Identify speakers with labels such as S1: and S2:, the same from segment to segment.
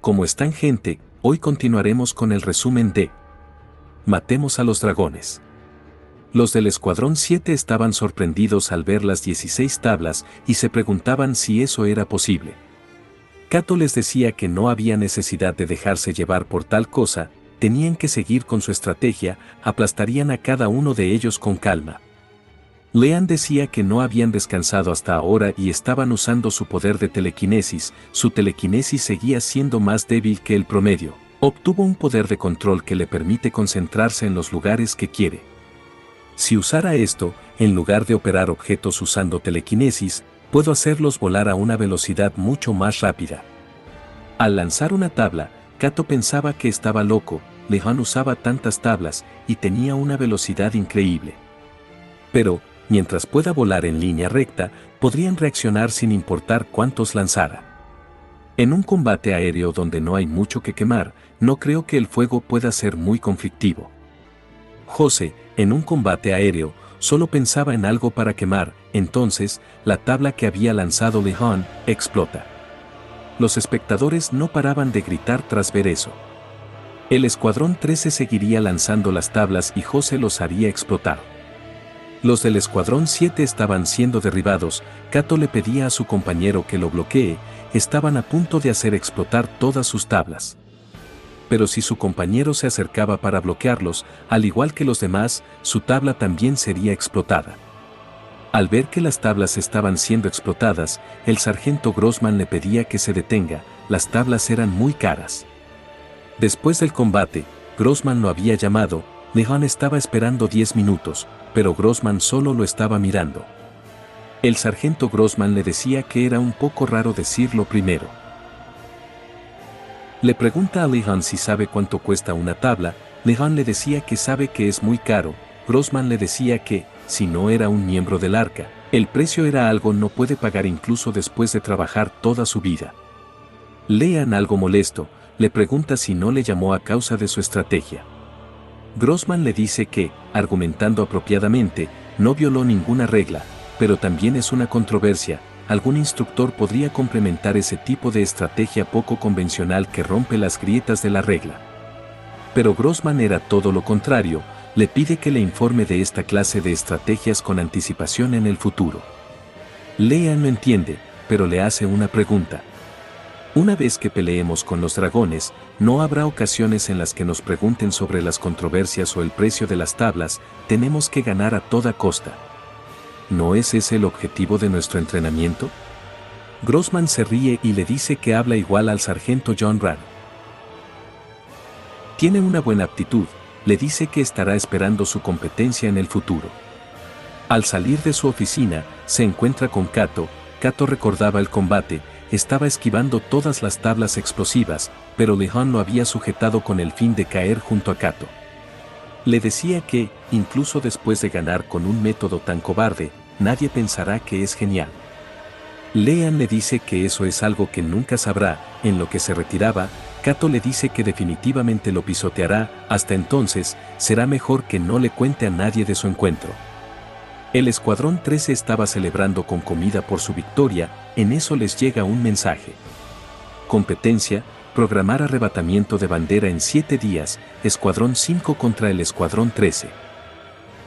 S1: ¿Cómo están, gente? Hoy continuaremos con el resumen de Matemos a los dragones. Los del Escuadrón 7 estaban sorprendidos al ver las 16 tablas y se preguntaban si eso era posible. Cato les decía que no había necesidad de dejarse llevar por tal cosa, tenían que seguir con su estrategia, aplastarían a cada uno de ellos con calma. Lean decía que no habían descansado hasta ahora y estaban usando su poder de telequinesis, su telequinesis seguía siendo más débil que el promedio. Obtuvo un poder de control que le permite concentrarse en los lugares que quiere. Si usara esto, en lugar de operar objetos usando telequinesis, puedo hacerlos volar a una velocidad mucho más rápida. Al lanzar una tabla, Cato pensaba que estaba loco, Lehan usaba tantas tablas y tenía una velocidad increíble. Pero, mientras pueda volar en línea recta, podrían reaccionar sin importar cuántos lanzara. En un combate aéreo donde no hay mucho que quemar, no creo que el fuego pueda ser muy conflictivo. José, en un combate aéreo, solo pensaba en algo para quemar, entonces, la tabla que había lanzado Lehan, explota. Los espectadores no paraban de gritar tras ver eso. El Escuadrón 13 seguiría lanzando las tablas y José los haría explotar. Los del Escuadrón 7 estaban siendo derribados, Cato le pedía a su compañero que lo bloquee, estaban a punto de hacer explotar todas sus tablas. Pero si su compañero se acercaba para bloquearlos, al igual que los demás, su tabla también sería explotada. Al ver que las tablas estaban siendo explotadas, el sargento Grossman le pedía que se detenga, las tablas eran muy caras. Después del combate, Grossman lo había llamado, Lehan estaba esperando 10 minutos, pero Grossman solo lo estaba mirando. El sargento Grossman le decía que era un poco raro decirlo primero. Le pregunta a Lehan si sabe cuánto cuesta una tabla, Lehan le decía que sabe que es muy caro, Grossman le decía que, si no era un miembro del Arca, el precio era algo no puede pagar incluso después de trabajar toda su vida. Lehan, algo molesto, le pregunta si no le llamó a causa de su estrategia. Grossman le dice que, argumentando apropiadamente, no violó ninguna regla, pero también es una controversia, algún instructor podría complementar ese tipo de estrategia poco convencional que rompe las grietas de la regla. Pero Grossman era todo lo contrario, le pide que le informe de esta clase de estrategias con anticipación en el futuro. Lean no entiende, pero le hace una pregunta. Una vez que peleemos con los dragones, no habrá ocasiones en las que nos pregunten sobre las controversias o el precio de las tablas, tenemos que ganar a toda costa. ¿No es ese el objetivo de nuestro entrenamiento? Grossman se ríe y le dice que habla igual al sargento John Rand. Tiene una buena aptitud, le dice que estará esperando su competencia en el futuro. Al salir de su oficina, se encuentra con Cato, Cato recordaba el combate, estaba esquivando todas las tablas explosivas, pero Lehan lo había sujetado con el fin de caer junto a Cato. Le decía que, incluso después de ganar con un método tan cobarde, nadie pensará que es genial. Lean le dice que eso es algo que nunca sabrá, en lo que se retiraba, Cato le dice que definitivamente lo pisoteará, hasta entonces, será mejor que no le cuente a nadie de su encuentro. El Escuadrón 13 estaba celebrando con comida por su victoria, en eso les llega un mensaje. Competencia, programar arrebatamiento de bandera en 7 días, Escuadrón 5 contra el Escuadrón 13.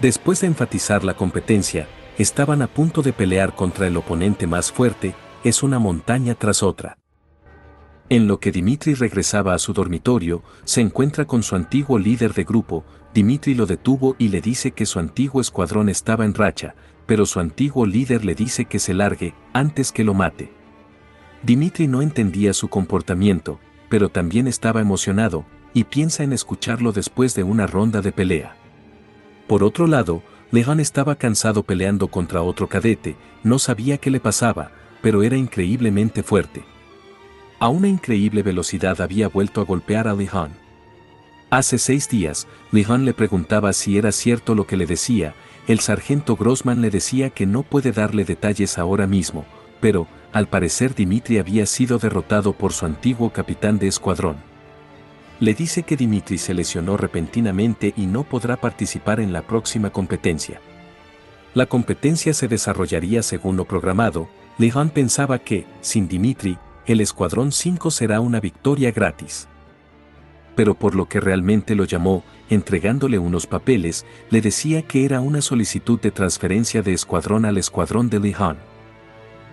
S1: Después de enfatizar la competencia, estaban a punto de pelear contra el oponente más fuerte, es una montaña tras otra. En lo que Dimitri regresaba a su dormitorio, se encuentra con su antiguo líder de grupo, Dimitri lo detuvo y le dice que su antiguo escuadrón estaba en racha, pero su antiguo líder le dice que se largue, antes que lo mate. Dimitri no entendía su comportamiento, pero también estaba emocionado, y piensa en escucharlo después de una ronda de pelea. Por otro lado, Lehan estaba cansado peleando contra otro cadete, no sabía qué le pasaba, pero era increíblemente fuerte. A una increíble velocidad había vuelto a golpear a Lehan. Hace 6 días, Lehan le preguntaba si era cierto lo que le decía, el sargento Grossman le decía que no puede darle detalles ahora mismo, pero, al parecer Dimitri había sido derrotado por su antiguo capitán de escuadrón. Le dice que Dimitri se lesionó repentinamente y no podrá participar en la próxima competencia. La competencia se desarrollaría según lo programado, Lehan pensaba que, sin Dimitri, el Escuadrón 5 será una victoria gratis. Pero por lo que realmente lo llamó, entregándole unos papeles, le decía que era una solicitud de transferencia de escuadrón al escuadrón de Li-Han.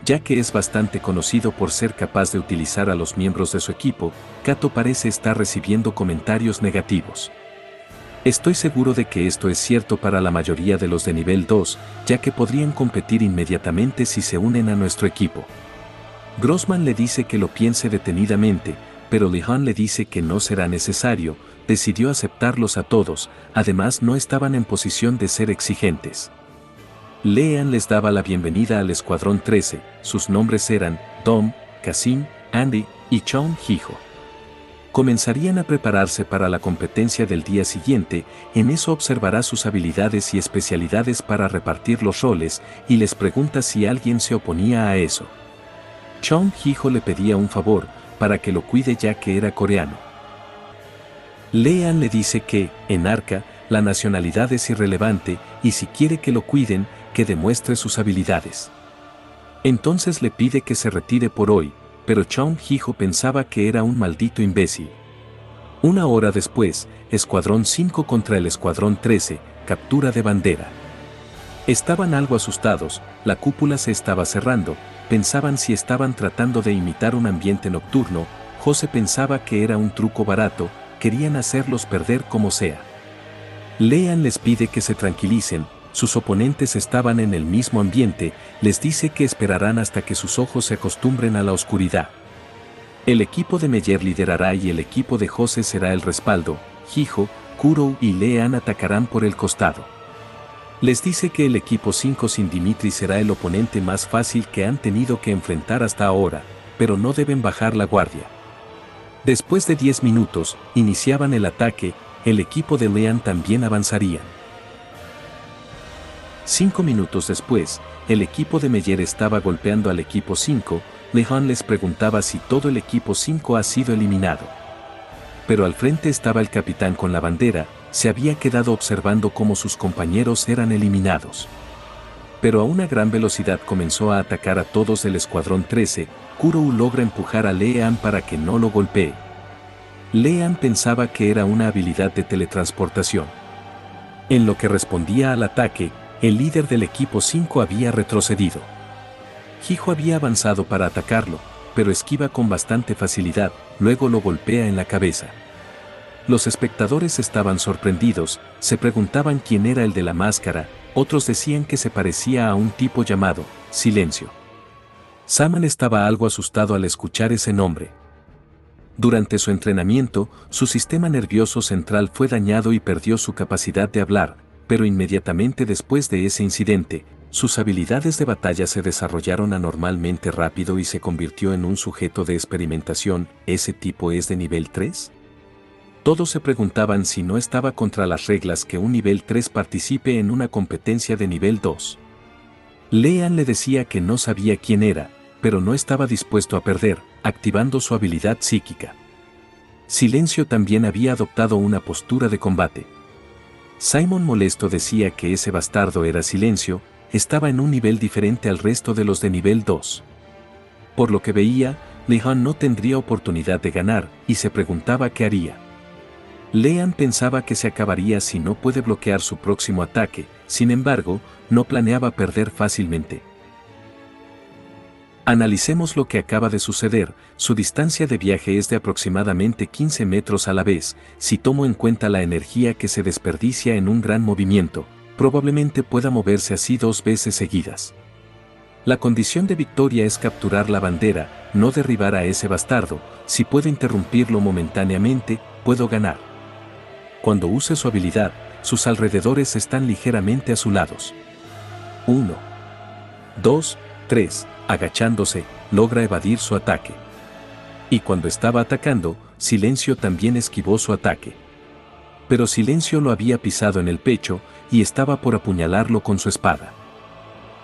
S1: Ya que es bastante conocido por ser capaz de utilizar a los miembros de su equipo, Kato parece estar recibiendo comentarios negativos. Estoy seguro de que esto es cierto para la mayoría de los de nivel 2, ya que podrían competir inmediatamente si se unen a nuestro equipo. Grossman le dice que lo piense detenidamente, pero Li-Han le dice que no será necesario, decidió aceptarlos a todos, además no estaban en posición de ser exigentes. Lean les daba la bienvenida al Escuadrón 13, sus nombres eran Dom, Kasim, Andy y Chong Hijo. Comenzarían a prepararse para la competencia del día siguiente, en eso observará sus habilidades y especialidades para repartir los roles y les pregunta si alguien se oponía a eso. Chong Hijo le pedía un favor, para que lo cuide ya que era coreano. Lean le dice que, en Arca, la nacionalidad es irrelevante y si quiere que lo cuiden, que demuestre sus habilidades. Entonces le pide que se retire por hoy, pero Chong Hijo pensaba que era un maldito imbécil. Una hora después, Escuadrón 5 contra el Escuadrón 13, captura de bandera. Estaban algo asustados, la cúpula se estaba cerrando, pensaban si estaban tratando de imitar un ambiente nocturno, José pensaba que era un truco barato, querían hacerlos perder como sea. Lean les pide que se tranquilicen, sus oponentes estaban en el mismo ambiente, les dice que esperarán hasta que sus ojos se acostumbren a la oscuridad. El equipo de Meyer liderará y el equipo de José será el respaldo, Hijo, Kuro y Lean atacarán por el costado. Les dice que el equipo 5 sin Dimitri será el oponente más fácil que han tenido que enfrentar hasta ahora, pero no deben bajar la guardia. Después de 10 minutos, iniciaban el ataque, el equipo de Lean también avanzaría. 5 minutos después, el equipo de Meyer estaba golpeando al equipo 5, Lehan les preguntaba si todo el equipo 5 ha sido eliminado. Pero al frente estaba el capitán con la bandera, se había quedado observando cómo sus compañeros eran eliminados. Pero a una gran velocidad comenzó a atacar a todos del Escuadrón 13, Kuro logra empujar a Lean para que no lo golpee. Lean pensaba que era una habilidad de teletransportación. En lo que respondía al ataque, el líder del equipo 5 había retrocedido. Hijo había avanzado para atacarlo, pero esquiva con bastante facilidad, luego lo golpea en la cabeza. Los espectadores estaban sorprendidos, se preguntaban quién era el de la máscara, otros decían que se parecía a un tipo llamado Silencio. Saman estaba algo asustado al escuchar ese nombre. Durante su entrenamiento, su sistema nervioso central fue dañado y perdió su capacidad de hablar, pero inmediatamente después de ese incidente, sus habilidades de batalla se desarrollaron anormalmente rápido y se convirtió en un sujeto de experimentación. ¿Ese tipo es de nivel 3? Todos se preguntaban si no estaba contra las reglas que un nivel 3 participe en una competencia de nivel 2. Lean le decía que no sabía quién era, pero no estaba dispuesto a perder, activando su habilidad psíquica. Silencio también había adoptado una postura de combate. Simon molesto decía que ese bastardo era Silencio, estaba en un nivel diferente al resto de los de nivel 2. Por lo que veía, Lehan no tendría oportunidad de ganar, y se preguntaba qué haría. Lean pensaba que se acabaría si no puede bloquear su próximo ataque, sin embargo, no planeaba perder fácilmente. Analicemos lo que acaba de suceder, su distancia de viaje es de aproximadamente 15 metros a la vez, si tomo en cuenta la energía que se desperdicia en un gran movimiento, probablemente pueda moverse así 2 veces seguidas. La condición de victoria es capturar la bandera, no derribar a ese bastardo, si puedo interrumpirlo momentáneamente, puedo ganar. Cuando use su habilidad, sus alrededores están ligeramente azulados. 1, 2, 3, agachándose, logra evadir su ataque. Y cuando estaba atacando, Silencio también esquivó su ataque. Pero Silencio lo había pisado en el pecho, y estaba por apuñalarlo con su espada.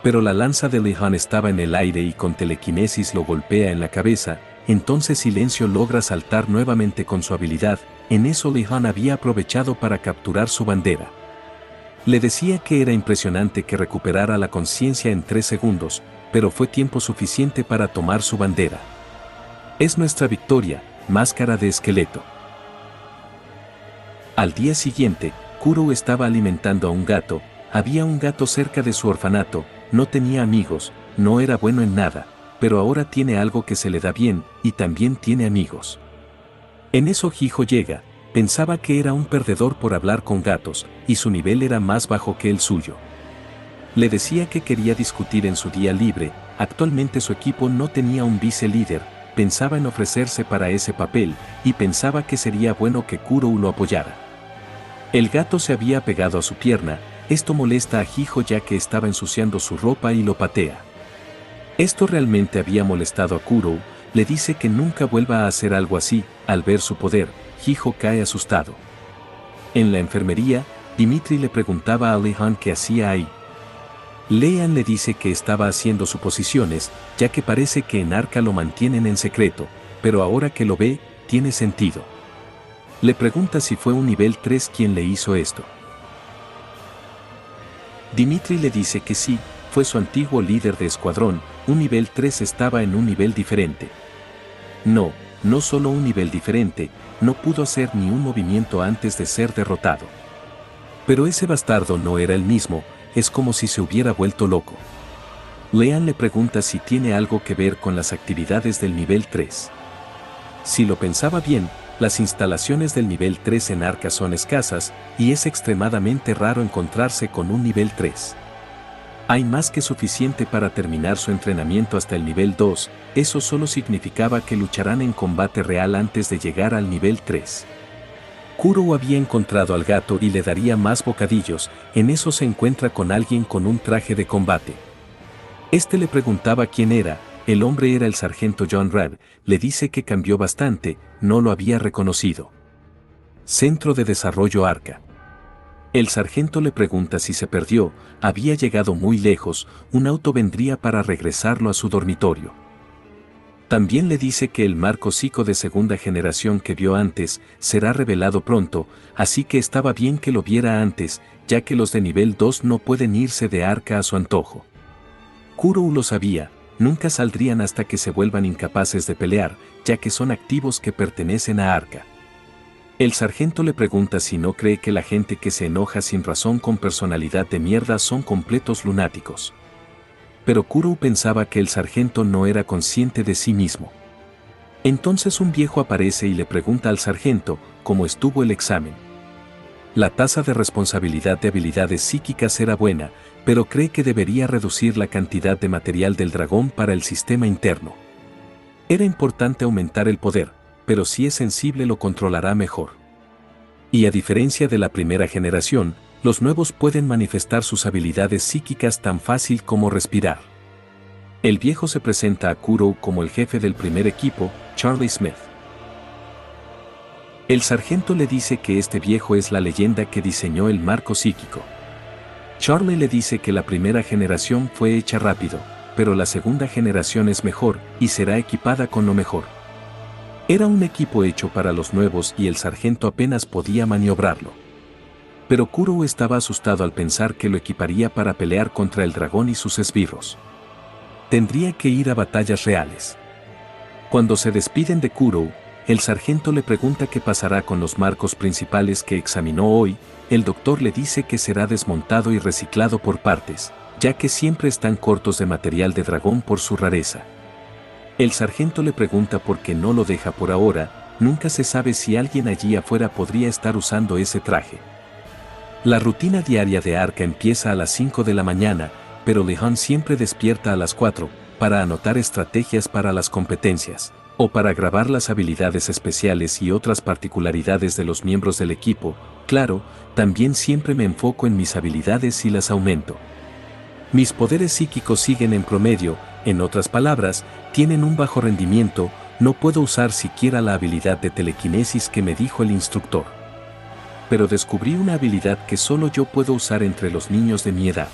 S1: Pero la lanza de Lehan estaba en el aire y con telequinesis lo golpea en la cabeza, entonces Silencio logra saltar nuevamente con su habilidad, en eso Lehan había aprovechado para capturar su bandera. Le decía que era impresionante que recuperara la conciencia en 3 segundos, pero fue tiempo suficiente para tomar su bandera. Es nuestra victoria, máscara de esqueleto. Al día siguiente, Kuro estaba alimentando a un gato. Había un gato cerca de su orfanato, no tenía amigos, no era bueno en nada, pero ahora tiene algo que se le da bien, y también tiene amigos. En eso Hijo llega, pensaba que era un perdedor por hablar con gatos, y su nivel era más bajo que el suyo. Le decía que quería discutir en su día libre. Actualmente su equipo no tenía un vice líder, pensaba en ofrecerse para ese papel, y pensaba que sería bueno que Kuro lo apoyara. El gato se había pegado a su pierna. Esto molesta a Hijo ya que estaba ensuciando su ropa y lo patea. Esto realmente había molestado a Kuro, le dice que nunca vuelva a hacer algo así. Al ver su poder, Hijo cae asustado. En la enfermería, Dimitri le preguntaba a Lehan qué hacía ahí. Lehan le dice que estaba haciendo suposiciones, ya que parece que en Arca lo mantienen en secreto, pero ahora que lo ve, tiene sentido. Le pregunta si fue un nivel 3 quien le hizo esto. Dimitri le dice que sí, fue su antiguo líder de escuadrón. Un nivel 3 estaba en un nivel diferente. No solo un nivel diferente, no pudo hacer ni un movimiento antes de ser derrotado. Pero ese bastardo no era el mismo, es como si se hubiera vuelto loco. Lehan le pregunta si tiene algo que ver con las actividades del nivel 3. Si lo pensaba bien, las instalaciones del nivel 3 en Arca son escasas, y es extremadamente raro encontrarse con un nivel 3. Hay más que suficiente para terminar su entrenamiento hasta el nivel 2, eso solo significaba que lucharán en combate real antes de llegar al nivel 3. Kuro había encontrado al gato y le daría más bocadillos. En eso se encuentra con alguien con un traje de combate. Este le preguntaba quién era. El hombre era el sargento John Rabb, le dice que cambió bastante, no lo había reconocido. Centro de Desarrollo Arca. El sargento le pregunta si se perdió, había llegado muy lejos, un auto vendría para regresarlo a su dormitorio. También le dice que el marco psico de segunda generación que vio antes será revelado pronto, así que estaba bien que lo viera antes, ya que los de nivel 2 no pueden irse de Arca a su antojo. Kuro lo sabía. Nunca saldrían hasta que se vuelvan incapaces de pelear, ya que son activos que pertenecen a Arca. El sargento le pregunta si no cree que la gente que se enoja sin razón con personalidad de mierda son completos lunáticos. Pero Kuro pensaba que el sargento no era consciente de sí mismo. Entonces un viejo aparece y le pregunta al sargento cómo estuvo el examen. La tasa de responsabilidad de habilidades psíquicas era buena, pero cree que debería reducir la cantidad de material del dragón para el sistema interno. Era importante aumentar el poder, pero si es sensible lo controlará mejor. Y a diferencia de la primera generación, los nuevos pueden manifestar sus habilidades psíquicas tan fácil como respirar. El viejo se presenta a Kuro como el jefe del primer equipo, Charlie Smith. El sargento le dice que este viejo es la leyenda que diseñó el marco psíquico. Charlie le dice que la primera generación fue hecha rápido, pero la segunda generación es mejor y será equipada con lo mejor. Era un equipo hecho para los nuevos y el sargento apenas podía maniobrarlo. Pero Kuro estaba asustado al pensar que lo equiparía para pelear contra el dragón y sus esbirros. Tendría que ir a batallas reales. Cuando se despiden de Kuro, el sargento le pregunta qué pasará con los marcos principales que examinó hoy. El doctor le dice que será desmontado y reciclado por partes, ya que siempre están cortos de material de dragón por su rareza. El sargento le pregunta por qué no lo deja por ahora. Nunca se sabe si alguien allí afuera podría estar usando ese traje. La rutina diaria de Arca empieza a las 5 de la mañana, pero Lehan siempre despierta a las 4, para anotar estrategias para las competencias, o para grabar las habilidades especiales y otras particularidades de los miembros del equipo. Claro, también siempre me enfoco en mis habilidades y las aumento. Mis poderes psíquicos siguen en promedio, en otras palabras, tienen un bajo rendimiento, no puedo usar siquiera la habilidad de telequinesis que me dijo el instructor. Pero descubrí una habilidad que solo yo puedo usar entre los niños de mi edad.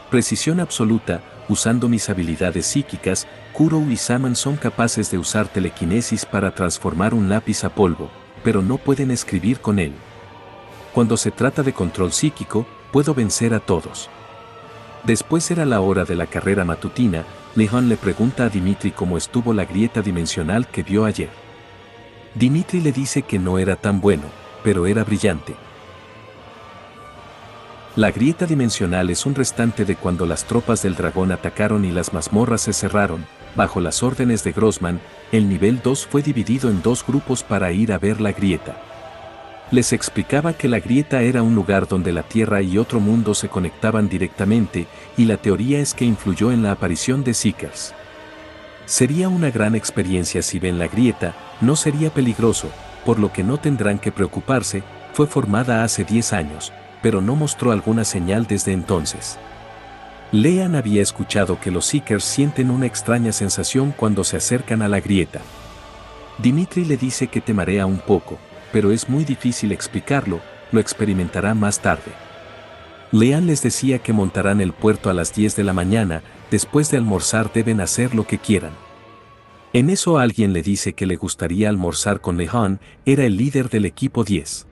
S1: Precisión absoluta, usando mis habilidades psíquicas, Kuro y Saman son capaces de usar telequinesis para transformar un lápiz a polvo, pero no pueden escribir con él. Cuando se trata de control psíquico, puedo vencer a todos. Después era la hora de la carrera matutina. Lehan le pregunta a Dimitri cómo estuvo la grieta dimensional que vio ayer. Dimitri le dice que no era tan bueno, pero era brillante. La grieta dimensional es un restante de cuando las tropas del dragón atacaron y las mazmorras se cerraron. Bajo las órdenes de Grossman, el nivel 2 fue dividido en dos grupos para ir a ver la grieta. Les explicaba que la grieta era un lugar donde la Tierra y otro mundo se conectaban directamente, y la teoría es que influyó en la aparición de Seekers. Sería una gran experiencia si ven la grieta, no sería peligroso, por lo que no tendrán que preocuparse. Fue formada hace 10 años, pero no mostró alguna señal desde entonces. Lehan había escuchado que los Seekers sienten una extraña sensación cuando se acercan a la grieta. Dimitri le dice que te marea un poco, pero es muy difícil explicarlo, lo experimentará más tarde. Lehan les decía que montarán el puerto a las 10 de la mañana, después de almorzar deben hacer lo que quieran. En eso alguien le dice que le gustaría almorzar con Lehan, era el líder del equipo 10.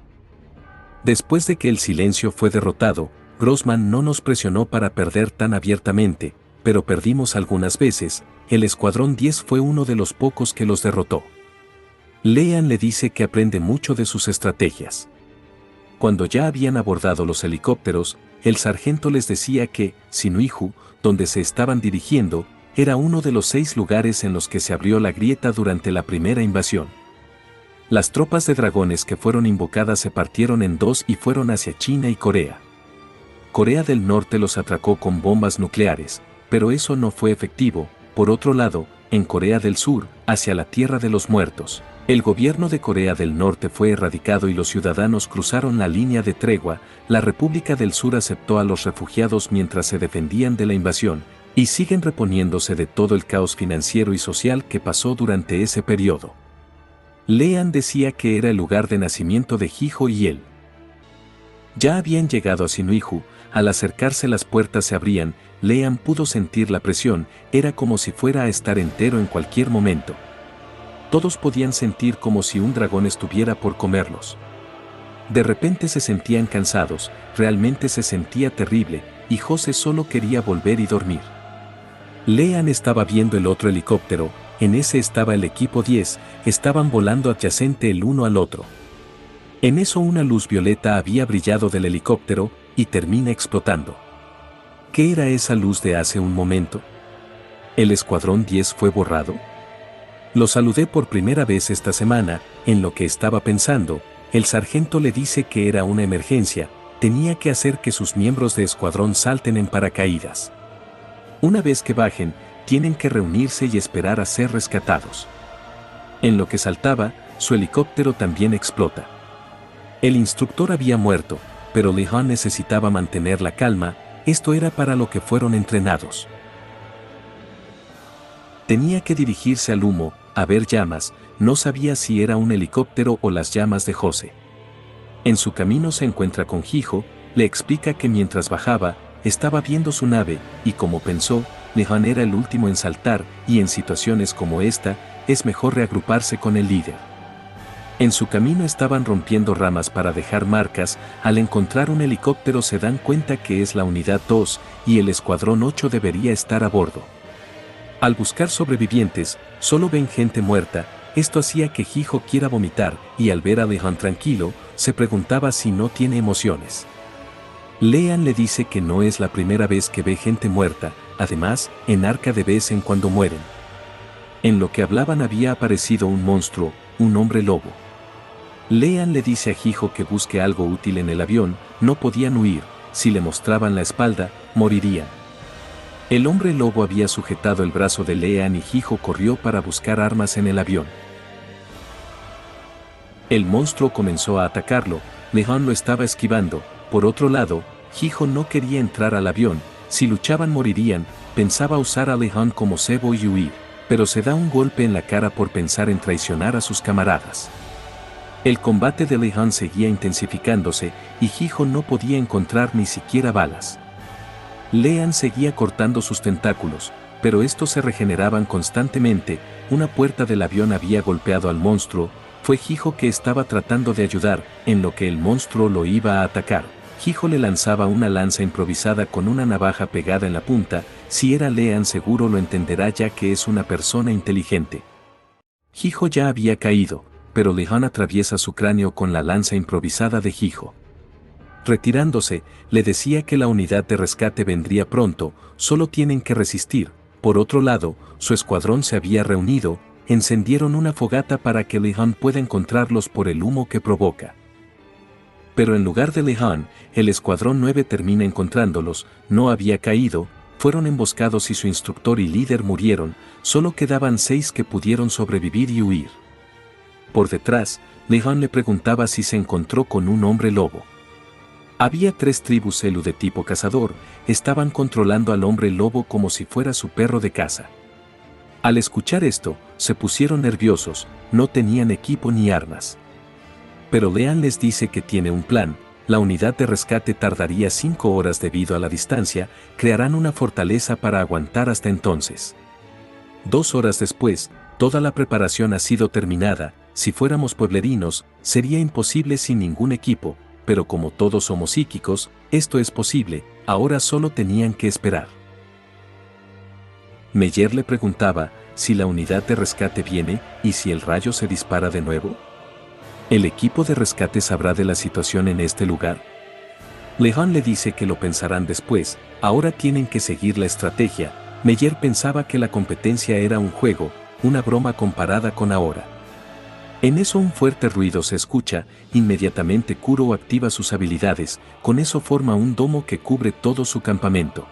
S1: Después de que el silencio fue derrotado, Grossman no nos presionó para perder tan abiertamente, pero perdimos algunas veces. El Escuadrón 10 fue uno de los pocos que los derrotó. Lehan le dice que aprende mucho de sus estrategias. Cuando ya habían abordado los helicópteros, el sargento les decía que Sinuiju, donde se estaban dirigiendo, era uno de los 6 lugares en los que se abrió la grieta durante la primera invasión. Las tropas de dragones que fueron invocadas se partieron en dos y fueron hacia China y Corea. Corea del Norte los atracó con bombas nucleares, pero eso no fue efectivo. Por otro lado, en Corea del Sur, hacia la Tierra de los Muertos, el gobierno de Corea del Norte fue erradicado y los ciudadanos cruzaron la línea de tregua. La República del Sur aceptó a los refugiados mientras se defendían de la invasión, y siguen reponiéndose de todo el caos financiero y social que pasó durante ese periodo. Lehan decía que era el lugar de nacimiento de Hijo y él. Ya habían llegado a Sinuiju. Al acercarse las puertas se abrían. Lehan pudo sentir la presión, era como si fuera a estar entero en cualquier momento. Todos podían sentir como si un dragón estuviera por comerlos. De repente se sentían cansados, realmente se sentía terrible, y José solo quería volver y dormir. Lehan estaba viendo el otro helicóptero, en ese estaba el equipo 10, estaban volando adyacente el uno al otro. En eso una luz violeta había brillado del helicóptero, y termina explotando. ¿Qué era esa luz de hace un momento? ¿El Escuadrón 10 fue borrado? Lo saludé por primera vez esta semana. En lo que estaba pensando, el sargento le dice que era una emergencia, tenía que hacer que sus miembros de escuadrón salten en paracaídas. Una vez que bajen, tienen que reunirse y esperar a ser rescatados. En lo que saltaba, su helicóptero también explota. El instructor había muerto, pero Lehan necesitaba mantener la calma. Esto era para lo que fueron entrenados. Tenía que dirigirse al humo, a ver llamas. No sabía si era un helicóptero o las llamas de José. En su camino se encuentra con Hijo, le explica que mientras bajaba, estaba viendo su nave, y como pensó, Lehan era el último en saltar, y en situaciones como esta, es mejor reagruparse con el líder. En su camino estaban rompiendo ramas para dejar marcas. Al encontrar un helicóptero se dan cuenta que es la unidad 2, y el escuadrón 8 debería estar a bordo. Al buscar sobrevivientes, solo ven gente muerta. Esto hacía que Hijo quiera vomitar, y al ver a Lehan tranquilo, se preguntaba si no tiene emociones. Lehan le dice que no es la primera vez que ve gente muerta, además, en Arca de vez en cuando mueren. En lo que hablaban había aparecido un monstruo, un hombre lobo. Lehan le dice a Hijo que busque algo útil en el avión. No podían huir, si le mostraban la espalda, morirían. El hombre lobo había sujetado el brazo de Lehan y Hijo corrió para buscar armas en el avión. El monstruo comenzó a atacarlo, Lehan lo estaba esquivando. Por otro lado, Hijo no quería entrar al avión, si luchaban morirían. Pensaba usar a Lehan como cebo y huir, pero se da un golpe en la cara por pensar en traicionar a sus camaradas. El combate de Lehan seguía intensificándose, y Hijo no podía encontrar ni siquiera balas. Lehan seguía cortando sus tentáculos, pero estos se regeneraban constantemente. Una puerta del avión había golpeado al monstruo. Fue Hijo que estaba tratando de ayudar, en lo que el monstruo lo iba a atacar. Hijo le lanzaba una lanza improvisada con una navaja pegada en la punta. Si era Lean seguro lo entenderá ya que es una persona inteligente. Hijo ya había caído, pero Lehan atraviesa su cráneo con la lanza improvisada de Hijo. Retirándose, le decía que la unidad de rescate vendría pronto, solo tienen que resistir. Por otro lado, su escuadrón se había reunido, encendieron una fogata para que Lehan pueda encontrarlos por el humo que provoca. Pero en lugar de Lehan, el escuadrón 9 termina encontrándolos, no había caído, fueron emboscados y su instructor y líder murieron, solo quedaban 6 que pudieron sobrevivir y huir. Por detrás, Lehan le preguntaba si se encontró con un hombre lobo. Había 3 tribus Zelu de tipo cazador, estaban controlando al hombre lobo como si fuera su perro de caza. Al escuchar esto, se pusieron nerviosos, no tenían equipo ni armas. Pero Lean les dice que tiene un plan, la unidad de rescate tardaría 5 horas debido a la distancia, crearán una fortaleza para aguantar hasta entonces. 2 horas después, toda la preparación ha sido terminada, si fuéramos pueblerinos, sería imposible sin ningún equipo, pero como todos somos psíquicos, esto es posible, ahora solo tenían que esperar. Meyer le preguntaba, si la unidad de rescate viene, ¿y si el rayo se dispara de nuevo? ¿El equipo de rescate sabrá de la situación en este lugar? Lehan le dice que lo pensarán después, ahora tienen que seguir la estrategia. Meyer pensaba que la competencia era un juego, una broma comparada con ahora. En eso un fuerte ruido se escucha, inmediatamente Kuro activa sus habilidades, con eso forma un domo que cubre todo su campamento.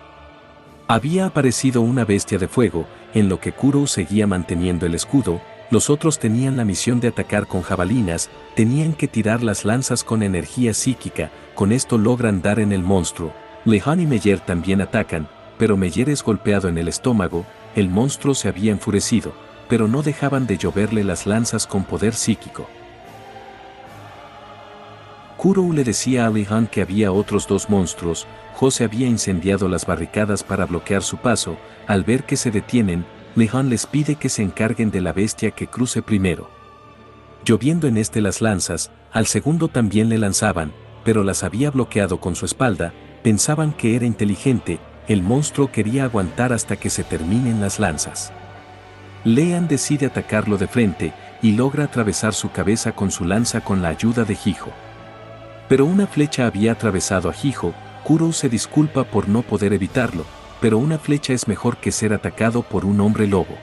S1: Había aparecido una bestia de fuego, en lo que Kuro seguía manteniendo el escudo, los otros tenían la misión de atacar con jabalinas, tenían que tirar las lanzas con energía psíquica, con esto logran dar en el monstruo. Lehan y Meyer también atacan, pero Meyer es golpeado en el estómago, el monstruo se había enfurecido, pero no dejaban de lloverle las lanzas con poder psíquico. Kuro le decía a Lehan que había otros 2 monstruos, Jose había incendiado las barricadas para bloquear su paso, al ver que se detienen, Lehan les pide que se encarguen de la bestia que cruce primero. Lloviendo en las lanzas, al segundo también le lanzaban, pero las había bloqueado con su espalda, pensaban que era inteligente, el monstruo quería aguantar hasta que se terminen las lanzas. Lean decide atacarlo de frente, y logra atravesar su cabeza con su lanza con la ayuda de Hijo. Pero una flecha había atravesado a Hijo, Kuro se disculpa por no poder evitarlo, pero una flecha es mejor que ser atacado por un hombre lobo.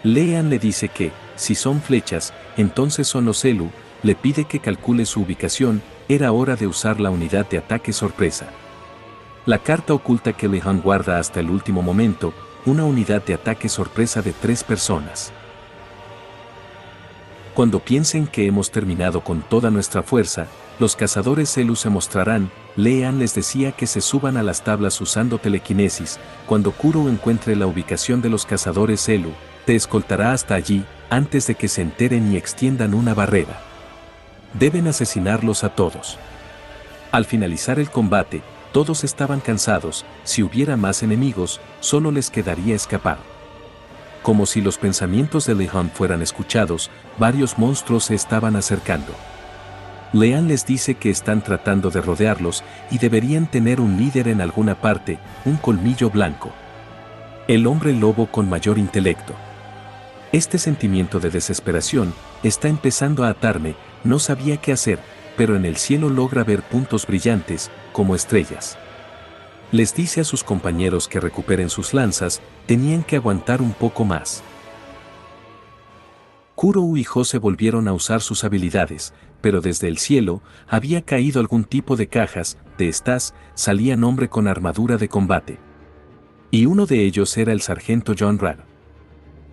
S1: Lean le dice que, si son flechas, entonces son los Zelu, le pide que calcule su ubicación, era hora de usar la unidad de ataque sorpresa. La carta oculta que Lehan guarda hasta el último momento, una unidad de ataque sorpresa de 3 personas. Cuando piensen que hemos terminado con toda nuestra fuerza, los cazadores Zelu se mostrarán. Lean les decía que se suban a las tablas usando telequinesis. Cuando Kuro encuentre la ubicación de los cazadores Zelu, te escoltará hasta allí, antes de que se enteren y extiendan una barrera. Deben asesinarlos a todos. Al finalizar el combate, todos estaban cansados, si hubiera más enemigos, solo les quedaría escapar. Como si los pensamientos de Lehan fueran escuchados, varios monstruos se estaban acercando. Lean les dice que están tratando de rodearlos y deberían tener un líder en alguna parte, un colmillo blanco. El hombre lobo con mayor intelecto. Este sentimiento de desesperación está empezando a atarme, no sabía qué hacer, pero en el cielo logra ver puntos brillantes, como estrellas. Les dice a sus compañeros que recuperen sus lanzas, tenían que aguantar un poco más. Kuro y Jose volvieron a usar sus habilidades, pero desde el cielo había caído algún tipo de cajas, de estas salía hombre con armadura de combate. Y uno de ellos era el sargento John Rad.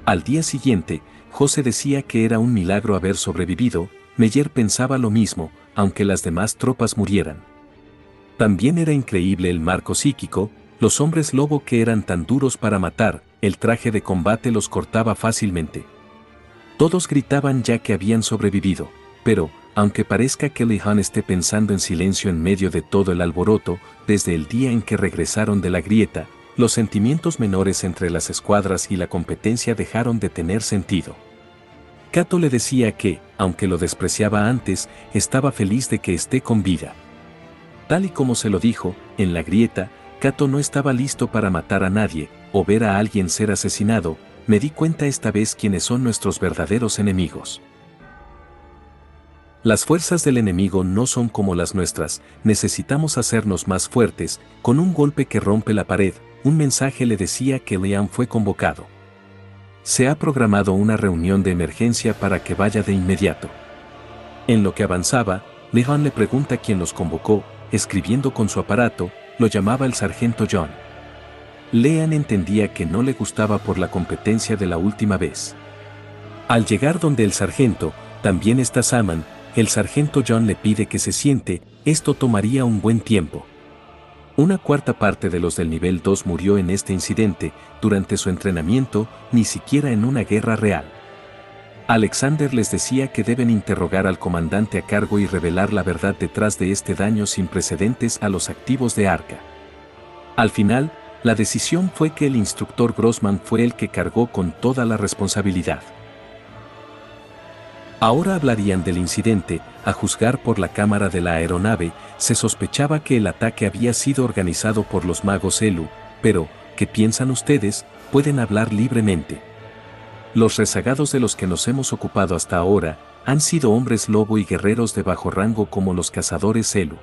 S1: Al día siguiente, Jose decía que era un milagro haber sobrevivido, Meyer pensaba lo mismo, aunque las demás tropas murieran. También era increíble el marco psíquico, los hombres lobo que eran tan duros para matar, el traje de combate los cortaba fácilmente. Todos gritaban ya que habían sobrevivido, pero, aunque parezca que Lehan esté pensando en silencio en medio de todo el alboroto, desde el día en que regresaron de la grieta, los sentimientos menores entre las escuadras y la competencia dejaron de tener sentido. Kato le decía que, aunque lo despreciaba antes, estaba feliz de que esté con vida. Tal y como se lo dijo, en la grieta, Cato no estaba listo para matar a nadie, o ver a alguien ser asesinado. Me di cuenta esta vez quiénes son nuestros verdaderos enemigos. Las fuerzas del enemigo no son como las nuestras, necesitamos hacernos más fuertes, con un golpe que rompe la pared. Un mensaje le decía que Liam fue convocado. Se ha programado una reunión de emergencia para que vaya de inmediato. En lo que avanzaba, Liam le pregunta quién los convocó, escribiendo con su aparato, lo llamaba el sargento John. Lean entendía que no le gustaba por la competencia de la última vez. Al llegar donde el sargento, también está Saman, el sargento John le pide que se siente, esto tomaría un buen tiempo. Una cuarta parte de los del nivel 2 murió en este incidente, durante su entrenamiento, ni siquiera en una guerra real. Alexander les decía que deben interrogar al comandante a cargo y revelar la verdad detrás de este daño sin precedentes a los activos de Arca. Al final, la decisión fue que el instructor Grossman fue el que cargó con toda la responsabilidad. Ahora hablarían del incidente. A juzgar por la cámara de la aeronave, se sospechaba que el ataque había sido organizado por los magos Elu, pero, ¿qué piensan ustedes? Pueden hablar libremente. Los rezagados de los que nos hemos ocupado hasta ahora han sido hombres lobo y guerreros de bajo rango como los cazadores Elu.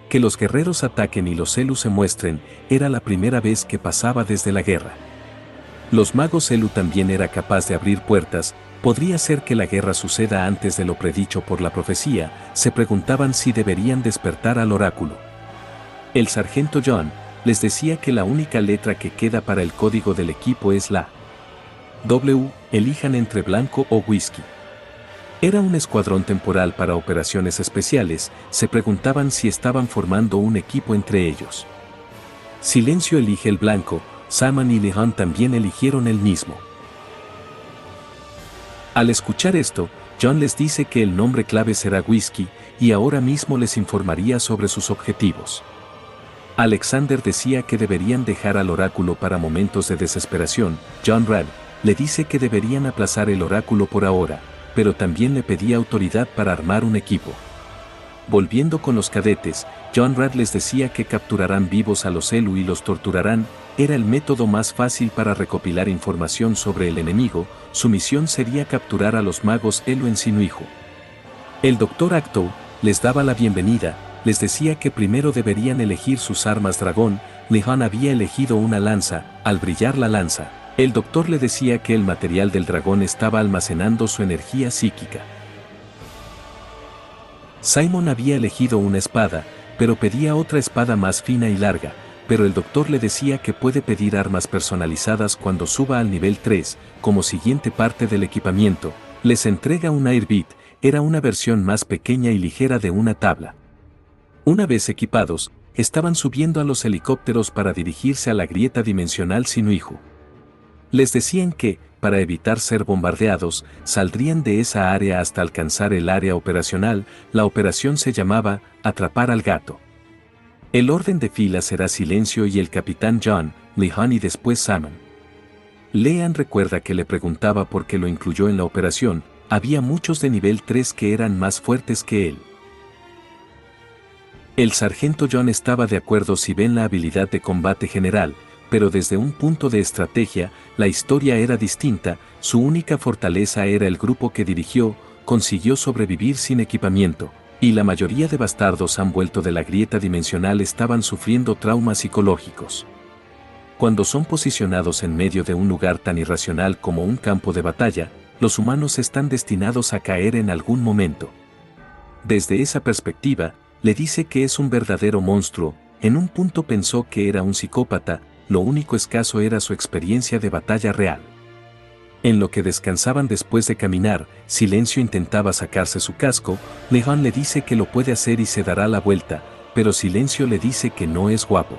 S1: Que los guerreros ataquen y los Elu se muestren, era la primera vez que pasaba desde la guerra. Los magos Elu también era capaz de abrir puertas. ¿Podría ser que la guerra suceda antes de lo predicho por la profecía? Se preguntaban si deberían despertar al oráculo. El sargento John les decía que la única letra que queda para el código del equipo es la W, elijan entre blanco o whisky. Era un escuadrón temporal para operaciones especiales, se preguntaban si estaban formando un equipo entre ellos. Silencio elige el blanco, Saman y Lehan también eligieron el mismo. Al escuchar esto, John les dice que el nombre clave será whisky, y ahora mismo les informaría sobre sus objetivos. Alexander decía que deberían dejar al oráculo para momentos de desesperación. John Rad le dice que deberían aplazar el oráculo por ahora, pero también le pedía autoridad para armar un equipo. Volviendo con los cadetes, John Rad les decía que capturarán vivos a los Elu y los torturarán. Era el método más fácil para recopilar información sobre el enemigo. Su misión sería capturar a los magos Elu en Sinuiju. El Dr. Acto les daba la bienvenida, les decía que primero deberían elegir sus armas dragón. Lehan había elegido una lanza. Al brillar la lanza, el doctor le decía que el material del dragón estaba almacenando su energía psíquica. Simon había elegido una espada, pero pedía otra espada más fina y larga, pero el doctor le decía que puede pedir armas personalizadas cuando suba al nivel 3, como siguiente parte del equipamiento. Les entrega un Airbit, era una versión más pequeña y ligera de una tabla. Una vez equipados, estaban subiendo a los helicópteros para dirigirse a la grieta dimensional Sinuiju. Les decían que, para evitar ser bombardeados, saldrían de esa área hasta alcanzar el área operacional. La operación se llamaba Atrapar al gato. El orden de fila será Silencio y el capitán John, Lehan y después Saman. Lean recuerda que le preguntaba por qué lo incluyó en la operación. Había muchos de nivel 3 que eran más fuertes que él. El sargento John estaba de acuerdo si ven la habilidad de combate general, pero desde un punto de estrategia, la historia era distinta. Su única fortaleza era el grupo que dirigió. Consiguió sobrevivir sin equipamiento, y la mayoría de bastardos han vuelto de la grieta dimensional estaban sufriendo traumas psicológicos. Cuando son posicionados en medio de un lugar tan irracional como un campo de batalla, los humanos están destinados a caer en algún momento. Desde esa perspectiva, le dice que es un verdadero monstruo. En un punto pensó que era un psicópata. Lo único escaso era su experiencia de batalla real. En lo que descansaban después de caminar, Silencio intentaba sacarse su casco. Lehan le dice que lo puede hacer y se dará la vuelta, pero Silencio le dice que no es guapo.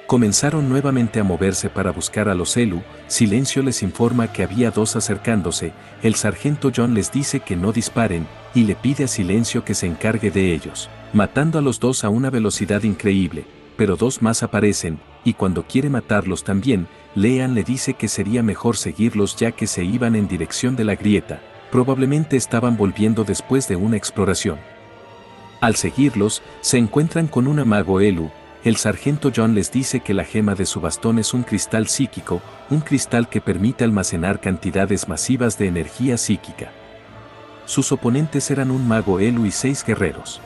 S1: Comenzaron nuevamente a moverse para buscar a los Elu. Silencio les informa que había dos acercándose. El sargento John les dice que no disparen, y le pide a Silencio que se encargue de ellos, matando a los dos a una velocidad increíble. Pero dos más aparecen, y cuando quiere matarlos también, Lean le dice que sería mejor seguirlos ya que se iban en dirección de la grieta. Probablemente estaban volviendo después de una exploración. Al seguirlos, se encuentran con un mago Elu. El sargento John les dice que la gema de su bastón es un cristal psíquico, un cristal que permite almacenar cantidades masivas de energía psíquica. Sus oponentes eran un mago Elu y 6 guerreros.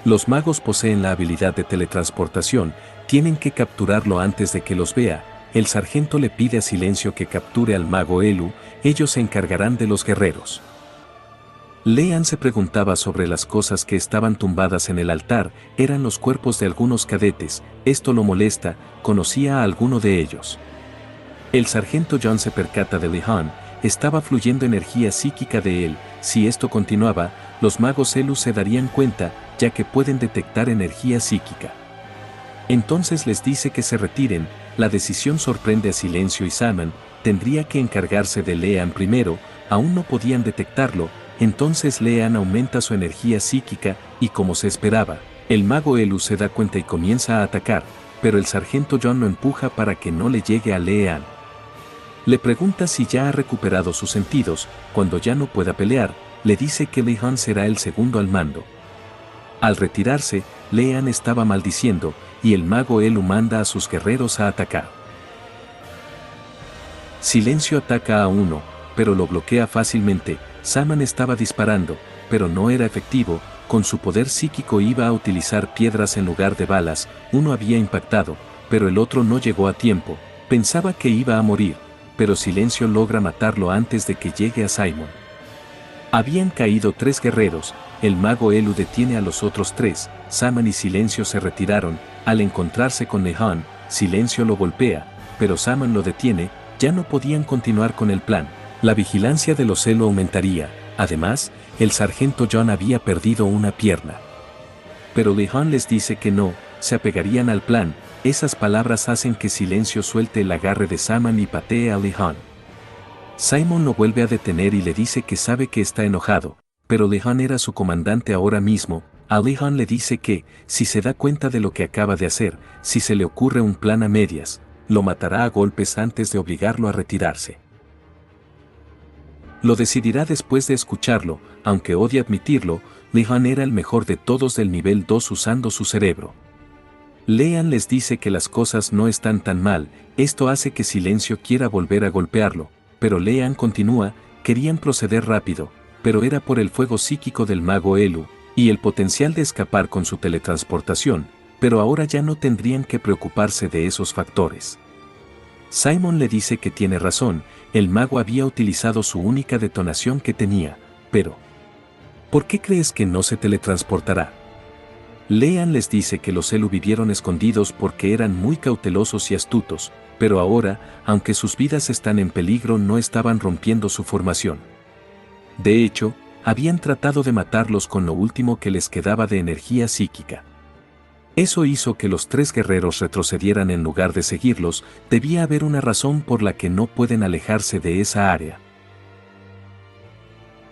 S1: Los magos poseen la habilidad de teletransportación, tienen que capturarlo antes de que los vea. El sargento le pide a Silencio que capture al mago Elu, ellos se encargarán de los guerreros. Leanne se preguntaba sobre las cosas que estaban tumbadas en el altar, eran los cuerpos de algunos cadetes, esto lo molesta, conocía a alguno de ellos. El sargento John se percata de Lehan, estaba fluyendo energía psíquica de él, si esto continuaba, los magos Elu se darían cuenta, ya que pueden detectar energía psíquica. Entonces les dice que se retiren, la decisión sorprende a Silencio y Salman, tendría que encargarse de Leanne primero, aún no podían detectarlo. Entonces Leanne aumenta su energía psíquica y como se esperaba, el mago Elu se da cuenta y comienza a atacar, pero el sargento John lo empuja para que no le llegue a Leanne. Le pregunta si ya ha recuperado sus sentidos, cuando ya no pueda pelear, le dice que Lehan será el segundo al mando. Al retirarse, Leanne estaba maldiciendo, y el mago Elu manda a sus guerreros a atacar. Silencio ataca a uno, pero lo bloquea fácilmente. Salman estaba disparando, pero no era efectivo, con su poder psíquico iba a utilizar piedras en lugar de balas, uno había impactado, pero el otro no llegó a tiempo, pensaba que iba a morir, pero Silencio logra matarlo antes de que llegue a Simon. Habían caído 3 guerreros, el mago Elu detiene a los otros 3, Salman y Silencio se retiraron, al encontrarse con Lehan, Silencio lo golpea, pero Salman lo detiene, ya no podían continuar con el plan. La vigilancia de los Elu aumentaría, además, el sargento John había perdido una pierna. Pero Lehan les dice que no, se apegarían al plan, esas palabras hacen que Silencio suelte el agarre de Salman y patee a Lehan. Simon lo vuelve a detener y le dice que sabe que está enojado, pero Lehan era su comandante ahora mismo. A Lehan le dice que, si se da cuenta de lo que acaba de hacer, si se le ocurre un plan a medias, lo matará a golpes antes de obligarlo a retirarse. Lo decidirá después de escucharlo, aunque odie admitirlo, Lehan era el mejor de todos del nivel 2 usando su cerebro. Leanne les dice que las cosas no están tan mal, esto hace que Silencio quiera volver a golpearlo, pero Leanne continúa, querían proceder rápido, pero era por el fuego psíquico del mago Elu, y el potencial de escapar con su teletransportación, pero ahora ya no tendrían que preocuparse de esos factores. Simon le dice que tiene razón, el mago había utilizado su única detonación que tenía, pero ¿por qué crees que no se teletransportará? Leanne les dice que los Elu vivieron escondidos porque eran muy cautelosos y astutos, pero ahora, aunque sus vidas están en peligro, no estaban rompiendo su formación. De hecho, habían tratado de matarlos con lo último que les quedaba de energía psíquica. Eso hizo que los 3 guerreros retrocedieran en lugar de seguirlos, debía haber una razón por la que no pueden alejarse de esa área.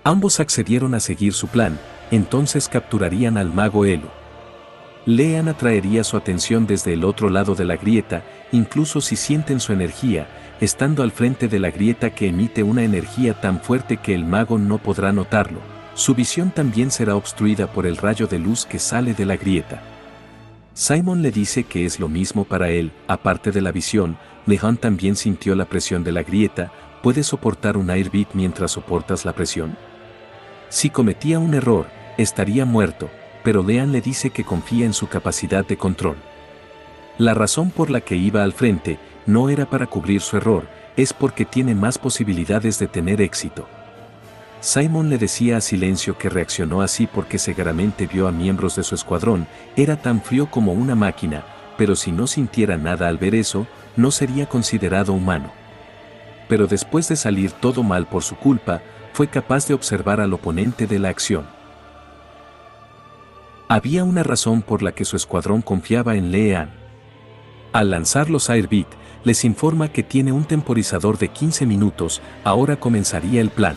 S1: Ambos accedieron a seguir su plan, entonces capturarían al mago Elu. Leanne atraería su atención desde el otro lado de la grieta, incluso si sienten su energía, estando al frente de la grieta que emite una energía tan fuerte que el mago no podrá notarlo. Su visión también será obstruida por el rayo de luz que sale de la grieta. Simon le dice que es lo mismo para él, aparte de la visión, Lehan también sintió la presión de la grieta. ¿Puedes soportar un airbit mientras soportas la presión? Si cometía un error, estaría muerto, pero Leanne le dice que confía en su capacidad de control. La razón por la que iba al frente no era para cubrir su error, es porque tiene más posibilidades de tener éxito. Simon le decía a Silencio que reaccionó así porque seguramente vio a miembros de su escuadrón, era tan frío como una máquina, pero si no sintiera nada al ver eso, no sería considerado humano. Pero después de salir todo mal por su culpa, fue capaz de observar al oponente de la acción. Había una razón por la que su escuadrón confiaba en Leanne. Al lanzar los Airbit, les informa que tiene un temporizador de 15 minutos, ahora comenzaría el plan.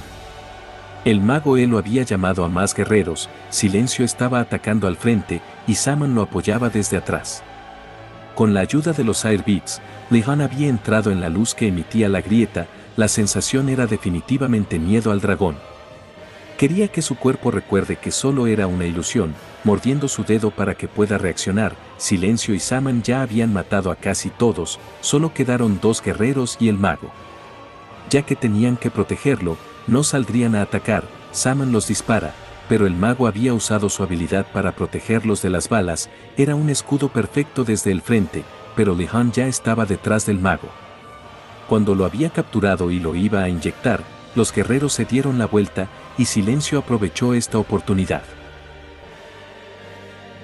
S1: El mago Elu había llamado a más guerreros, Silencio estaba atacando al frente y Salman lo apoyaba desde atrás. Con la ayuda de los Airbits, Lehan había entrado en la luz que emitía la grieta, la sensación era definitivamente miedo al dragón. Quería que su cuerpo recuerde que solo era una ilusión, mordiendo su dedo para que pueda reaccionar. Silencio y Saman ya habían matado a casi todos, solo quedaron 2 guerreros y el mago. Ya que tenían que protegerlo, no saldrían a atacar. Saman los dispara, pero el mago había usado su habilidad para protegerlos de las balas. Era un escudo perfecto desde el frente, pero Li-Han ya estaba detrás del mago. Cuando lo había capturado y lo iba a inyectar, los guerreros se dieron la vuelta, y Silencio aprovechó esta oportunidad.